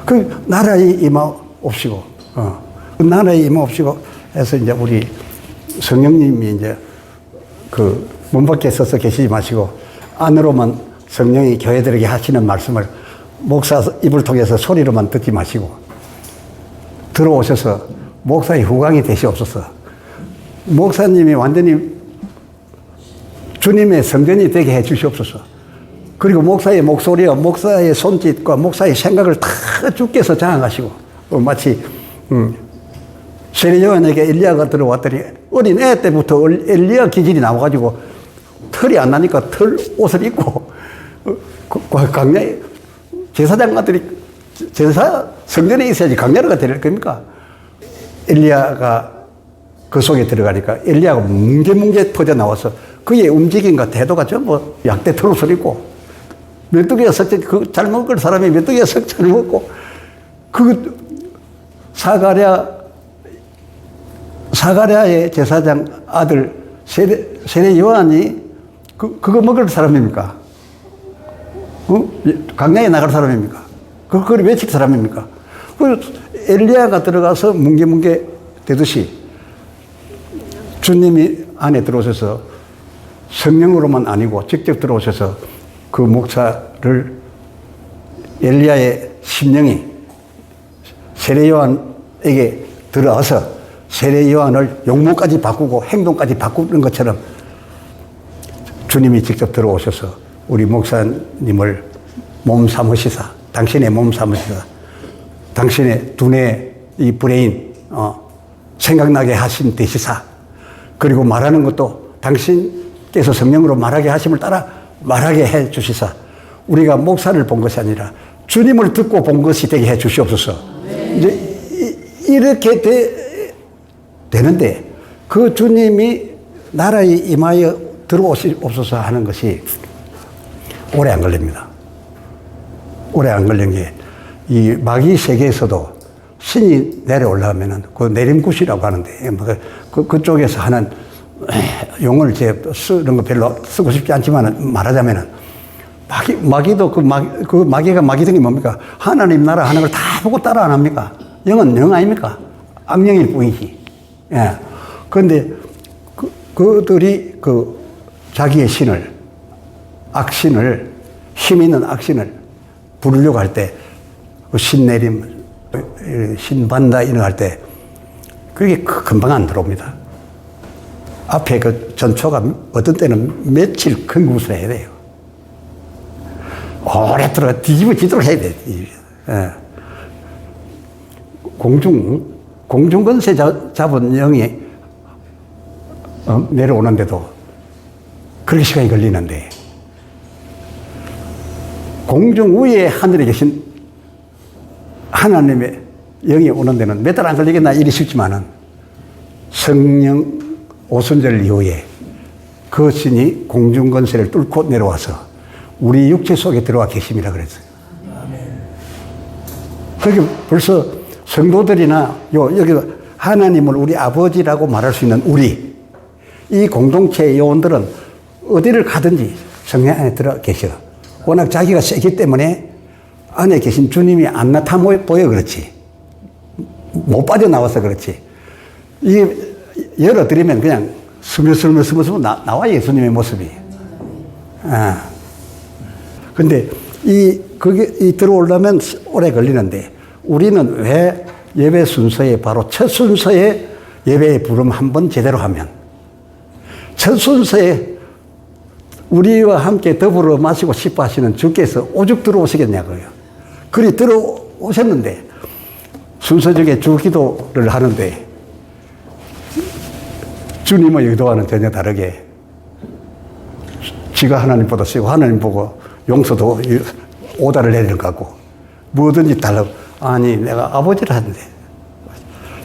그 나라에 임하옵시고, 그 나라에 임하옵시고 해서 이제 우리 성령님이 이제 그 문 밖에 서서 계시지 마시고 안으로만 성령이 교회들에게 하시는 말씀을 목사 입을 통해서 소리로만 듣지 마시고 들어오셔서 목사의 후광이 되시옵소서. 목사님이 완전히 주님의 성전이 되게 해 주시옵소서. 그리고 목사의 목소리와 목사의 손짓과 목사의 생각을 다 주께서 장악하시고 마치 세례 요한에게 엘리야가 들어왔더니 어린 애 때부터 엘리야 기질이 나와가지고 털이 안 나니까 털 옷을 입고 강야에 제사장 아들이 성전에 있어야지 강야로가 될 겁니까? 엘리야가 그 속에 들어가니까 엘리야가 뭉게뭉게 퍼져 나와서 그의 움직임과 태도가 전부 약대 털옷을 입고 메뚜기가 석자 잘 먹을 사람이 메뚜기가 석자를 먹고 그 사가랴의 제사장 아들 세례 요한이 그거 먹을 사람입니까? 강야에 나갈 사람입니까? 그걸 외칠 사람입니까? 그 엘리야가 들어가서 뭉게뭉게 되듯이 주님이 안에 들어오셔서 성령으로만 아니고 직접 들어오셔서 그 목사를 엘리야의 심령이 세례 요한에게 들어와서 세례 요한을 용모까지 바꾸고 행동까지 바꾸는 것처럼 주님이 직접 들어오셔서 우리 목사님을 몸 삼으시사, 당신의 몸 삼으시사, 당신의 두뇌 이 브레인 생각나게 하신 되시사, 그리고 말하는 것도 당신께서 성령으로 말하게 하심을 따라 말하게 해 주시사, 우리가 목사를 본 것이 아니라 주님을 듣고 본 것이 되게 해 주시옵소서. 이제 이렇게 되는데 그 주님이 나라에 임하여 들어오시옵소서 하는 것이 오래 안 걸립니다. 오래 안 걸린 게, 이 마귀 세계에서도 신이 내려올라오면은 그 내림굿이라고 하는데, 그쪽에서 하는 용어를 제 쓰는 거 별로 쓰고 싶지 않지만 말하자면은, 마귀도 그 마귀가 마귀된 게 뭡니까? 하나님 나라 하는 걸 다 보고 따라 안 합니까? 영은 영 아닙니까? 악령일 뿐이지. 예. 그런데 그들이 자기의 신을, 악신을, 힘 있는 악신을 부르려고 할 때, 신내림, 신반다 이런 거 할 때, 그게 금방 안 들어옵니다. 앞에 그 전초가 어떤 때는 며칠 근구을 해야 돼요. 오래 뒤집어지도록 해야 돼. 예. 공중권세 잡은 영이 내려오는데도 그렇게 시간이 걸리는데, 공중 위에 하늘에 계신 하나님의 영이 오는 데는 몇 달 안 걸리겠나 이리 싶지만은, 성령 오순절 이후에 그 신이 공중권세를 뚫고 내려와서 우리 육체 속에 들어와 계심이라 그랬어요. 그게 벌써 성도들이나 여기 하나님을 우리 아버지라고 말할 수 있는 우리, 이 공동체의 요원들은 어디를 가든지 성령 안에 들어 계셔. 워낙 자기가 세기 때문에 안에 계신 주님이 안 나타 보여 그렇지. 못 빠져나와서 그렇지. 이게 열어드리면 그냥 스물스물 나와, 예수님의 모습이. 아. 근데 그게 들어오려면 오래 걸리는데, 우리는 왜 예배 순서에 바로 첫 순서에 예배의 부름 한번 제대로 하면, 첫 순서에 우리와 함께 더불어 마시고 싶어 하시는 주께서 오죽 들어오시겠냐고요. 그리 들어오셨는데, 순서적인 주기도를 하는데 주님의 의도와는 전혀 다르게 지가 하나님보다 세고 하나님 보고 용서도 오다를 내리는 것 같고, 뭐든지 달라고. 아니, 내가 아버지를 하는데,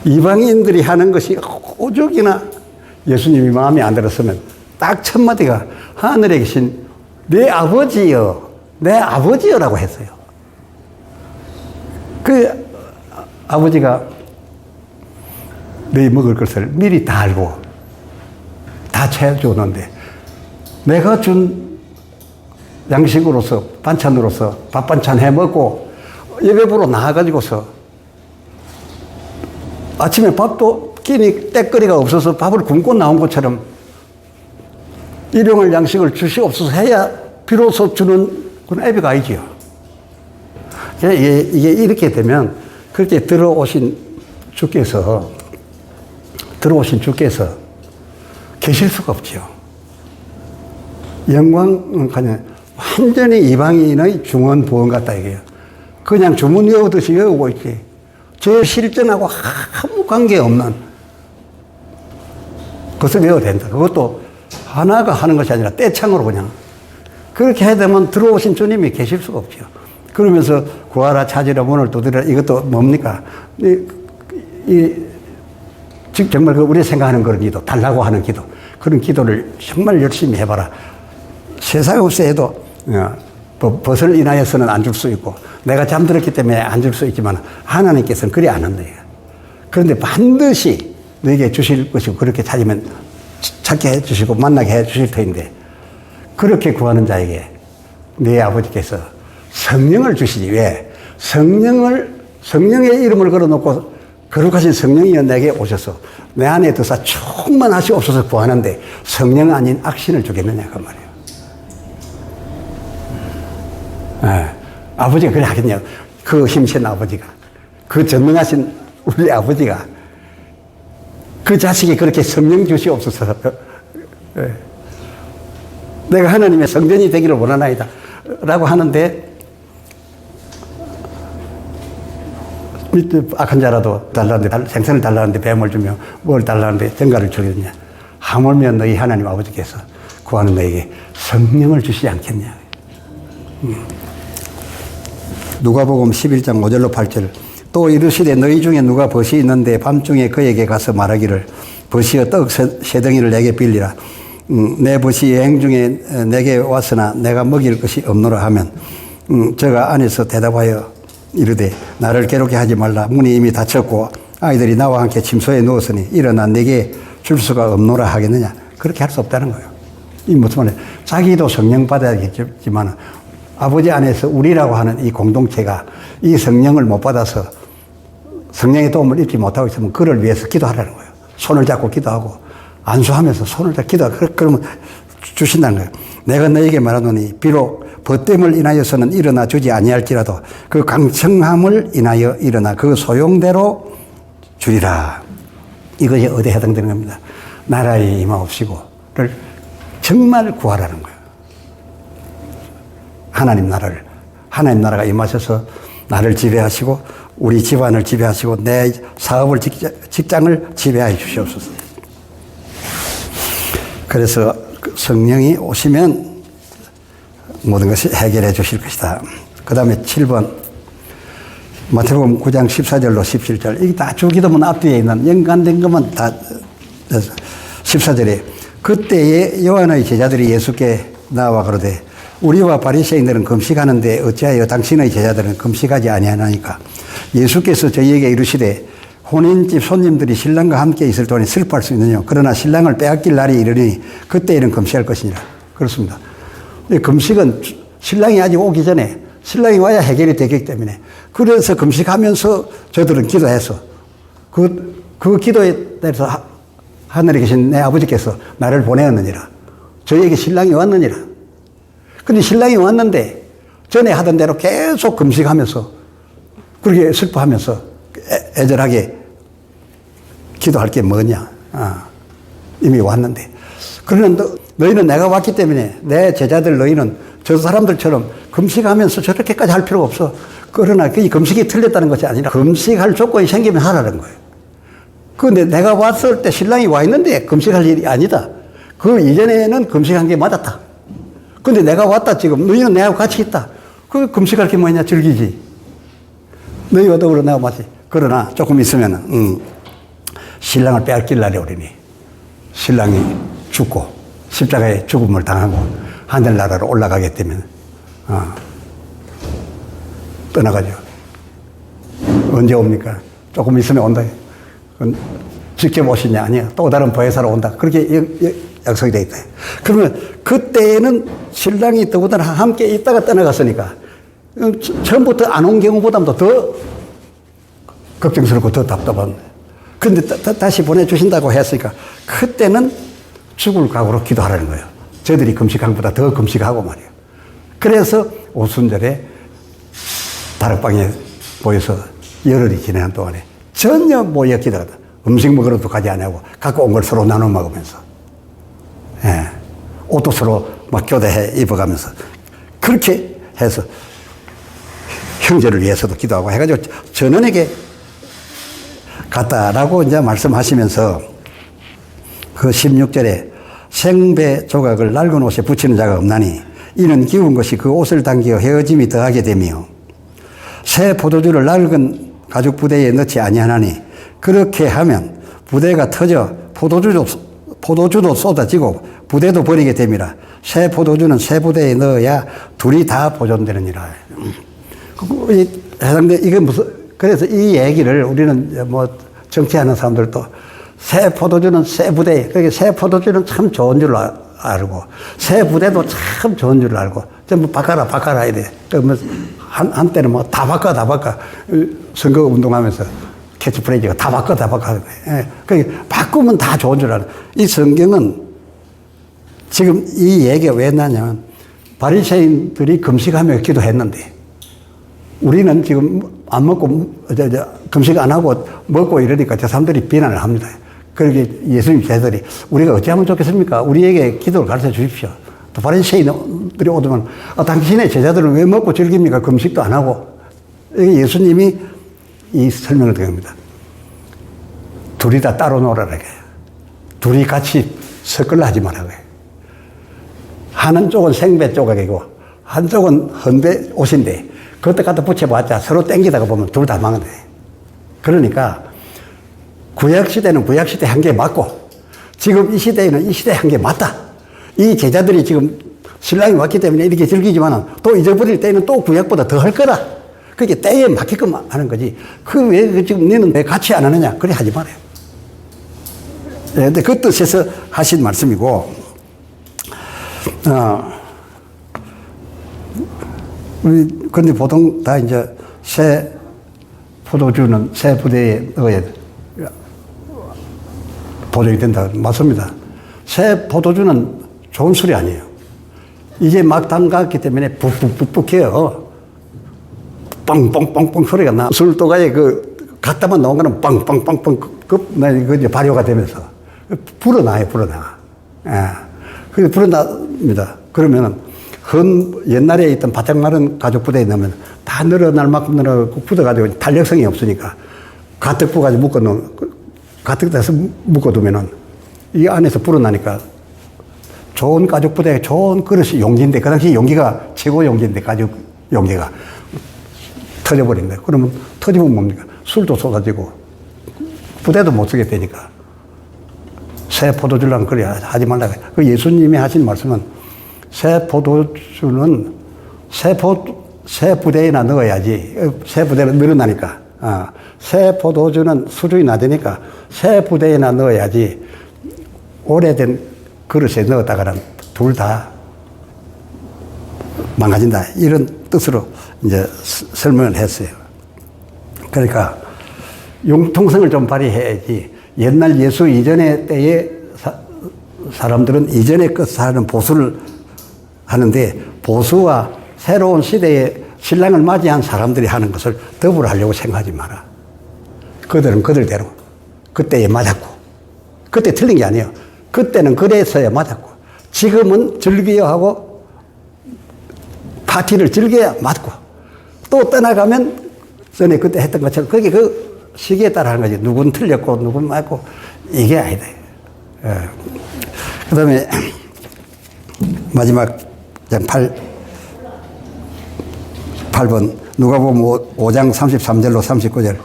이방인들이 하는 것이 오죽이나 예수님이 마음에 안 들었으면 딱 첫 마디가 하늘에 계신 내 아버지여, 내 아버지여라고 했어요. 그 아버지가 너희 먹을 것을 미리 다 알고 다 채워주는데, 내가 준 양식으로서, 반찬으로서 밥 반찬 해 먹고 예배부로 나와가지고서 아침에 밥도 끼니 때거리가 없어서 밥을 굶고 나온 것처럼 일용할 양식을 주시옵소서 해야 비로소 주는 그런 예배가 아니지요. 이게 이렇게 되면 그렇게 들어오신 주께서 계실 수가 없지요. 영광은 그냥 완전히 이방인의 중언 부언 같다 이게요. 그냥 주문 외우듯이 외우고 있지. 제 실전하고 아무 관계없는 것을 외워야 된다. 그것도 하나가 하는 것이 아니라 떼창으로 그냥. 그렇게 해야 되면 들어오신 주님이 계실 수가 없죠. 그러면서 구하라, 찾으라, 문을 두드리라, 이것도 뭡니까? 즉 정말 우리 생각하는 그런 기도, 달라고 하는 기도, 그런 기도를 정말 열심히 해봐라. 세상에 없어 해도 벗을 인하여서는 안 줄 수 있고, 내가 잠들었기 때문에 안 줄 수 있지만 하나님께서는 그리 안 한대요. 그런데 반드시 너에게 주실 것이고, 그렇게 찾으면 찾게 해주시고 만나게 해주실 터인데, 그렇게 구하는 자에게 네 아버지께서 성령을 주시지. 왜? 성령의 이름을 걸어놓고 거룩하신 성령이여 내게 오셔서 내 안에 드사 충만하시옵소서 구하는데 성령 아닌 악신을 주겠느냐 그 말이에요. 아버지가 그래 하겠냐. 그 힘센 아버지가, 그 전능하신 우리 아버지가 그 자식이 그렇게 성령 주시옵소서. 내가 하나님의 성전이 되기를 원하나이다 라고 하는데 밑에 악한 자라도 달라는데 생선을 달라는데 뱀을 주며 뭘 달라는데 전가를 주겠냐. 하물며 너희 하나님 아버지께서 구하는 너에게 성령을 주시지 않겠냐. 누가복음 11장 5절로 8절. 또 이르시되 너희 중에 누가 벗이 있는데 밤중에 그에게 가서 말하기를 벗이여 떡 세 덩이를 내게 빌리라. 내 벗이 여행 중에 내게 왔으나 내가 먹일 것이 없노라 하면 저가 안에서 대답하여 이르되 나를 괴롭게 하지 말라. 문이 이미 닫혔고 아이들이 나와 함께 침소에 누웠으니 일어나 내게 줄 수가 없노라 하겠느냐. 그렇게 할 수 없다는 거예요. 이 무슨 말이에요? 자기도 성령 받아야겠지만 아버지 안에서 우리라고 하는 이 공동체가 이 성령을 못 받아서 성령의 도움을 입지 못하고 있으면 그를 위해서 기도하라는 거예요. 손을 잡고 기도하고 안수하면서 손을 잡고 기도하고 그러면 주신다는 거예요. 내가 너에게 말하노니 비록 벗됨을 인하여서는 일어나 주지 아니할지라도 그 강청함을 인하여 일어나 그 소용대로 주리라. 이것이 어디에 해당되는 겁니다. 나라에 임하옵시고를 정말 구하라는 거예요. 하나님 나라가 임하셔서 나를 지배하시고 우리 집안을 지배하시고 내 사업을 직장을 지배하여 주시옵소서. 그래서 성령이 오시면 모든 것이 해결해 주실 것이다. 그 다음에 7번 마태복음 9장 14절로 17절. 이게 다 주기도문 앞뒤에 있는 연관된 것만 다 14절에 그때에 요한의 제자들이 예수께 나와 가로되 우리와 바리새인들은 금식하는데 어찌하여 당신의 제자들은 금식하지 아니하나이까. 예수께서 저희에게 이르시되 혼인집 손님들이 신랑과 함께 있을 동안에 슬퍼할 수 있느냐. 그러나 신랑을 빼앗길 날이 이르니 그때에는 금식할 것이니라. 그렇습니다. 금식은 신랑이 아직 오기 전에 신랑이 와야 해결이 되기 때문에 그래서 금식하면서 저들은 기도해서 그 기도에 대해서 하늘에 계신 내 아버지께서 나를 보내었느니라. 저희에게 신랑이 왔느니라. 근데 신랑이 왔는데 전에 하던 대로 계속 금식하면서 그렇게 슬퍼하면서 애절하게 기도할 게 뭐냐. 이미 왔는데. 그러나 너희는 내가 왔기 때문에 내 제자들 너희는 저 사람들처럼 금식하면서 저렇게까지 할 필요가 없어. 그러나 그 금식이 틀렸다는 것이 아니라 금식할 조건이 생기면 하라는 거예요. 그런데 내가 왔을 때 신랑이 와 있는데 금식할 일이 아니다. 그 이전에는 금식한 게 맞았다. 근데 내가 왔다 지금 너희는 내하고 같이 있다. 그 금식할 게 뭐냐 즐기지. 너희와 더불어 내가 맞지. 그러나 조금 있으면 신랑을 빼앗길 날이 오리니 신랑이 죽고 십자가에 죽음을 당하고 하늘나라로 올라가게 되면 떠나가죠. 언제 옵니까? 조금 있으면 온다. 직접 오시냐? 아니야. 또 다른 보혜사로 온다. 그렇게 약속이 되어 있다. 그러면 그때는 신랑이 더군다나 함께 있다가 떠나갔으니까 처음부터 안 온 경우보다도 더 걱정스럽고 더 답답한. 그런데 다시 보내주신다고 했으니까 그때는 죽을 각오로 기도하라는 거예요. 저들이 금식한 것보다 더 금식하고 말이에요. 그래서 오순절에 다락방에 모여서 열흘이 지나는 동안에 전혀 모여 기도하다. 음식 먹으러도 가지 않고 갖고 온 걸 서로 나눠 먹으면서 옷도 서로 막 교대해 입어가면서 그렇게 해서 형제를 위해서도 기도하고 해가지고 전원에게 갔다라고 이제 말씀하시면서 그 16절에 생배 조각을 낡은 옷에 붙이는 자가 없나니 이는 기운 것이 그 옷을 당기어 헤어짐이 더하게 되며 새 포도주를 낡은 가죽 부대에 넣지 아니하나니 그렇게 하면 부대가 터져 포도주도 쏟아지고 부대도 버리게 됨이라. 새 포도주는 새 부대에 넣어야 둘이 다 보존되느니라. 이게 무슨, 그래서 이 얘기를 우리는 뭐 정치하는 사람들도 새 포도주는 새 부대, 그러니까 새 포도주는 참 좋은 줄 알고, 새 부대도 참 좋은 줄 알고, 전부 바꿔라 이래. 한때는 뭐 다 바꿔. 선거 운동하면서 캐치프레이즈가 다 바꿔. 예. 그러니까 바꾸면 다 좋은 줄 알아. 이 성경은 지금 이 얘기가 왜 나냐면 바리새인들이 금식하며 기도했는데 우리는 지금 안 먹고 금식 안 하고 먹고 이러니까 저 사람들이 비난을 합니다. 그렇게 예수님 제자들이 우리가 어찌하면 좋겠습니까? 우리에게 기도를 가르쳐 주십시오. 또 바리새인들이 오면 당신의 제자들은 왜 먹고 즐깁니까? 금식도 안 하고. 예수님이 이 설명을 드립니다. 둘이 다 따로 놀아라. 둘이 같이 섞으려 하지 말라고 해요. 하는 쪽은 생배 조각이고 한쪽은 헌배 옷인데 그것도 갖다 붙여봤자 서로 땡기다가 보면 둘 다 망한대. 그러니까 구약시대는 구약시대 한 게 맞고 지금 이 시대에는 이 시대 한 게 맞다. 이 제자들이 지금 신랑이 왔기 때문에 이렇게 즐기지만 또 잊어버릴 때는 또 구약보다 더 할 거라. 그게 때에 맞게끔 하는 거지. 그 왜 지금 너는 왜 같이 안 하느냐. 그래 하지 말아요. 네, 근데 그 뜻에서 하신 말씀이고, 우리, 근데 보통 다 이제 새 포도주는 새 부대에 넣어야 보존이 된다. 맞습니다. 새 포도주는 좋은 술이 아니에요. 이제 막 담갔기 때문에 푹푹푹푹해요. 빵빵빵빵 소리가 나. 술도가에 갖다만 넣은 거는 빵빵빵빵 그 이제 발효가 되면서 불어나요, 불어나. 예. 그게 불어납니다. 그러면은 옛날에 있던 바짝 마른 가죽 부대에 넣으면 다 늘어날 만큼 늘어나고 굳어가지고 탄력성이 없으니까 가득 부어가지고 가득 돼서 묶어두면은 이 안에서 불어나니까 좋은 가죽 부대에 좋은 그릇이 용기인데 그 당시 용기가 최고 용기인데 가죽 용기가 터져버린다. 그러면 터지면 뭡니까? 술도 쏟아지고 부대도 못 쓰게 되니까 새 포도주랑 그래 하지 말라고. 그 예수님이 하신 말씀은 새 포도주는 새 부대에나 넣어야지. 새 부대는 늘어나니까. 새 포도주는 수준이 낮으니까 새 부대에나 넣어야지. 오래된 그릇에 넣었다가는 둘 다 망가진다. 이런 뜻으로 이제 설명을 했어요. 그러니까 융통성을 좀 발휘해야지. 옛날 예수 이전의 때에 사람들은 이전의 것 사는 보수를 하는데 보수와 새로운 시대에 신랑을 맞이한 사람들이 하는 것을 더불어 하려고 생각하지 마라. 그들은 그들대로 그때에 맞았고 그때 틀린 게 아니에요. 그때는 그래서야 맞았고 지금은 즐겨야 하고 파티를 즐겨야 맞고 또 떠나가면 전에 그때 했던 것처럼 그게 그 시기에 따라 하는 거지. 누군 틀렸고 누군 맞고 이게 아니다. 그 다음에 마지막 8번 누가복음 5장 33절로 39절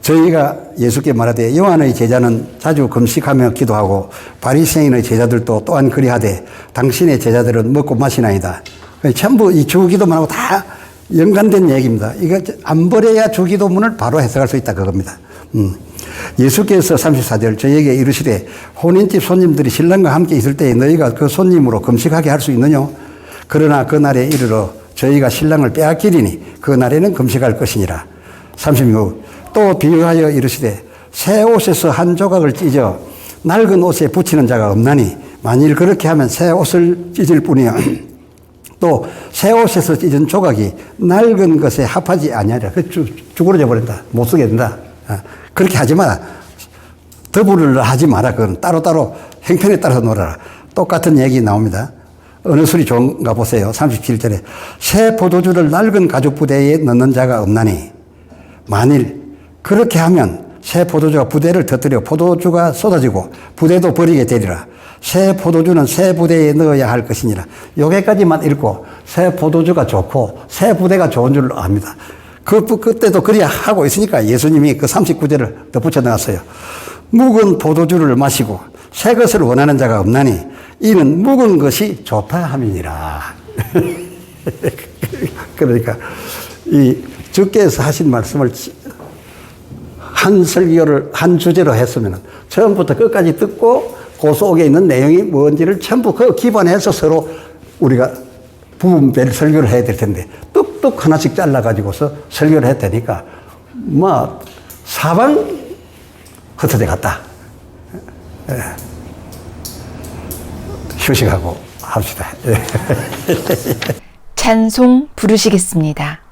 저희가 예수께 말하되 요한의 제자는 자주 금식하며 기도하고 바리새인의 제자들도 또한 그리하되 당신의 제자들은 먹고 마시나이다. 전부 이 주기도문하고 다 연관된 얘기입니다. 이거 안 버려야 주기도문을 바로 해석할 수 있다 그겁니다. 예수께서 34절 저에게 이르시되 혼인집 손님들이 신랑과 함께 있을 때에 너희가 그 손님으로 금식하게 할 수 있느냐? 그러나 그 날에 이르러 저희가 신랑을 빼앗기리니 그 날에는 금식할 것이니라. 36. 또 비유하여 이르시되 새 옷에서 한 조각을 찢어 낡은 옷에 붙이는 자가 없나니 만일 그렇게 하면 새 옷을 찢을 뿐이야. 또 새 옷에서 찢은 조각이 낡은 것에 합하지 아니하리라. 쭈그러져 버린다. 못 쓰게 된다. 그렇게 하지 마라. 더불을 하지 마라. 그건 따로따로 형편에 따라서 놀아라. 똑같은 얘기 나옵니다. 어느 술이 좋은가 보세요. 37절에 새 포도주를 낡은 가죽 부대에 넣는 자가 없나니 만일 그렇게 하면 새 포도주가 부대를 터뜨려 포도주가 쏟아지고 부대도 버리게 되리라. 새 포도주는 새 부대에 넣어야 할 것이니라. 여기까지만 읽고 새 포도주가 좋고 새 부대가 좋은 줄 압니다. 그때도 그래야 하고 있으니까 예수님이 그 39절을 덧붙여 넣었어요. 묵은 포도주를 마시고 새 것을 원하는 자가 없나니 이는 묵은 것이 좋다 함이니라. 그러니까 이 주께서 하신 말씀을 한 설교를 한 주제로 했으면 처음부터 끝까지 듣고 그 속에 있는 내용이 뭔지를 전부 그 기반해서 서로 우리가 부분별 설교를 해야 될 텐데 뚝뚝 하나씩 잘라가지고서 설교를 했다니까 뭐 사방 흩어져 갔다. 휴식하고 합시다. 찬송 부르시겠습니다.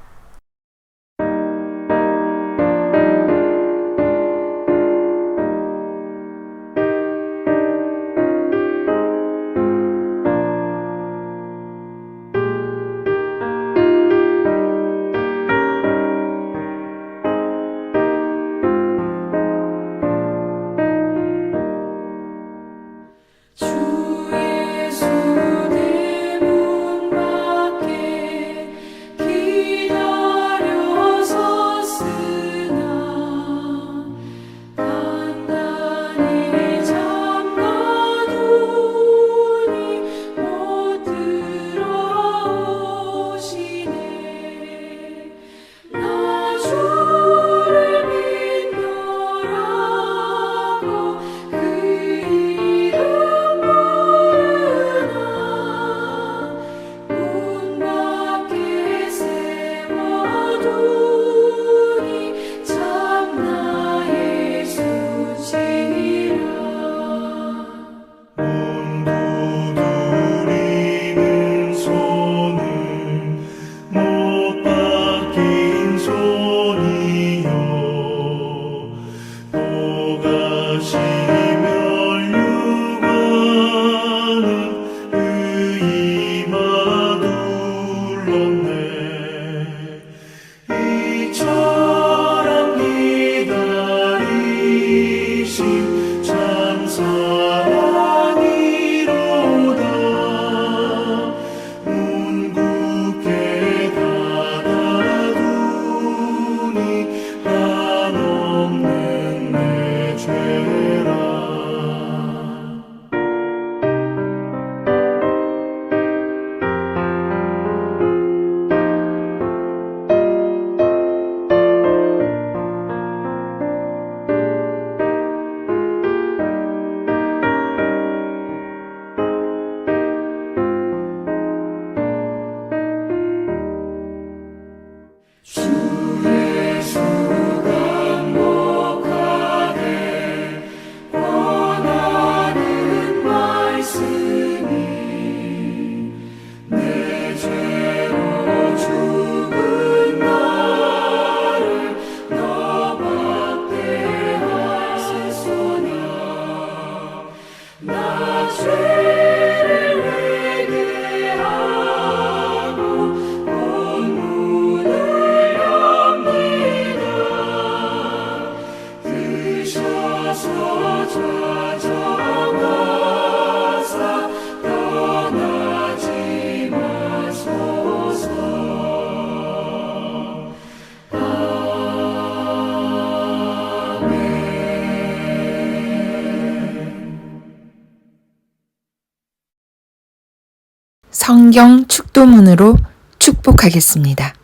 성경 축도문으로 축복하겠습니다.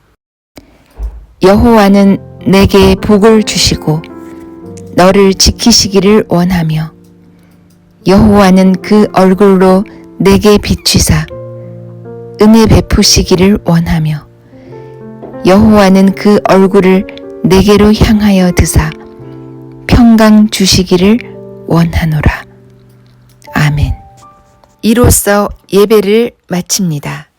여호와는 내게 복을 주시고 너를 지키시기를 원하며 여호와는 그 얼굴로 내게 비추사 은혜 베푸시기를 원하며 여호와는 그 얼굴을 내게로 향하여 드사 평강 주시기를 원하노라. 아멘. 이로써 예배를 마칩니다.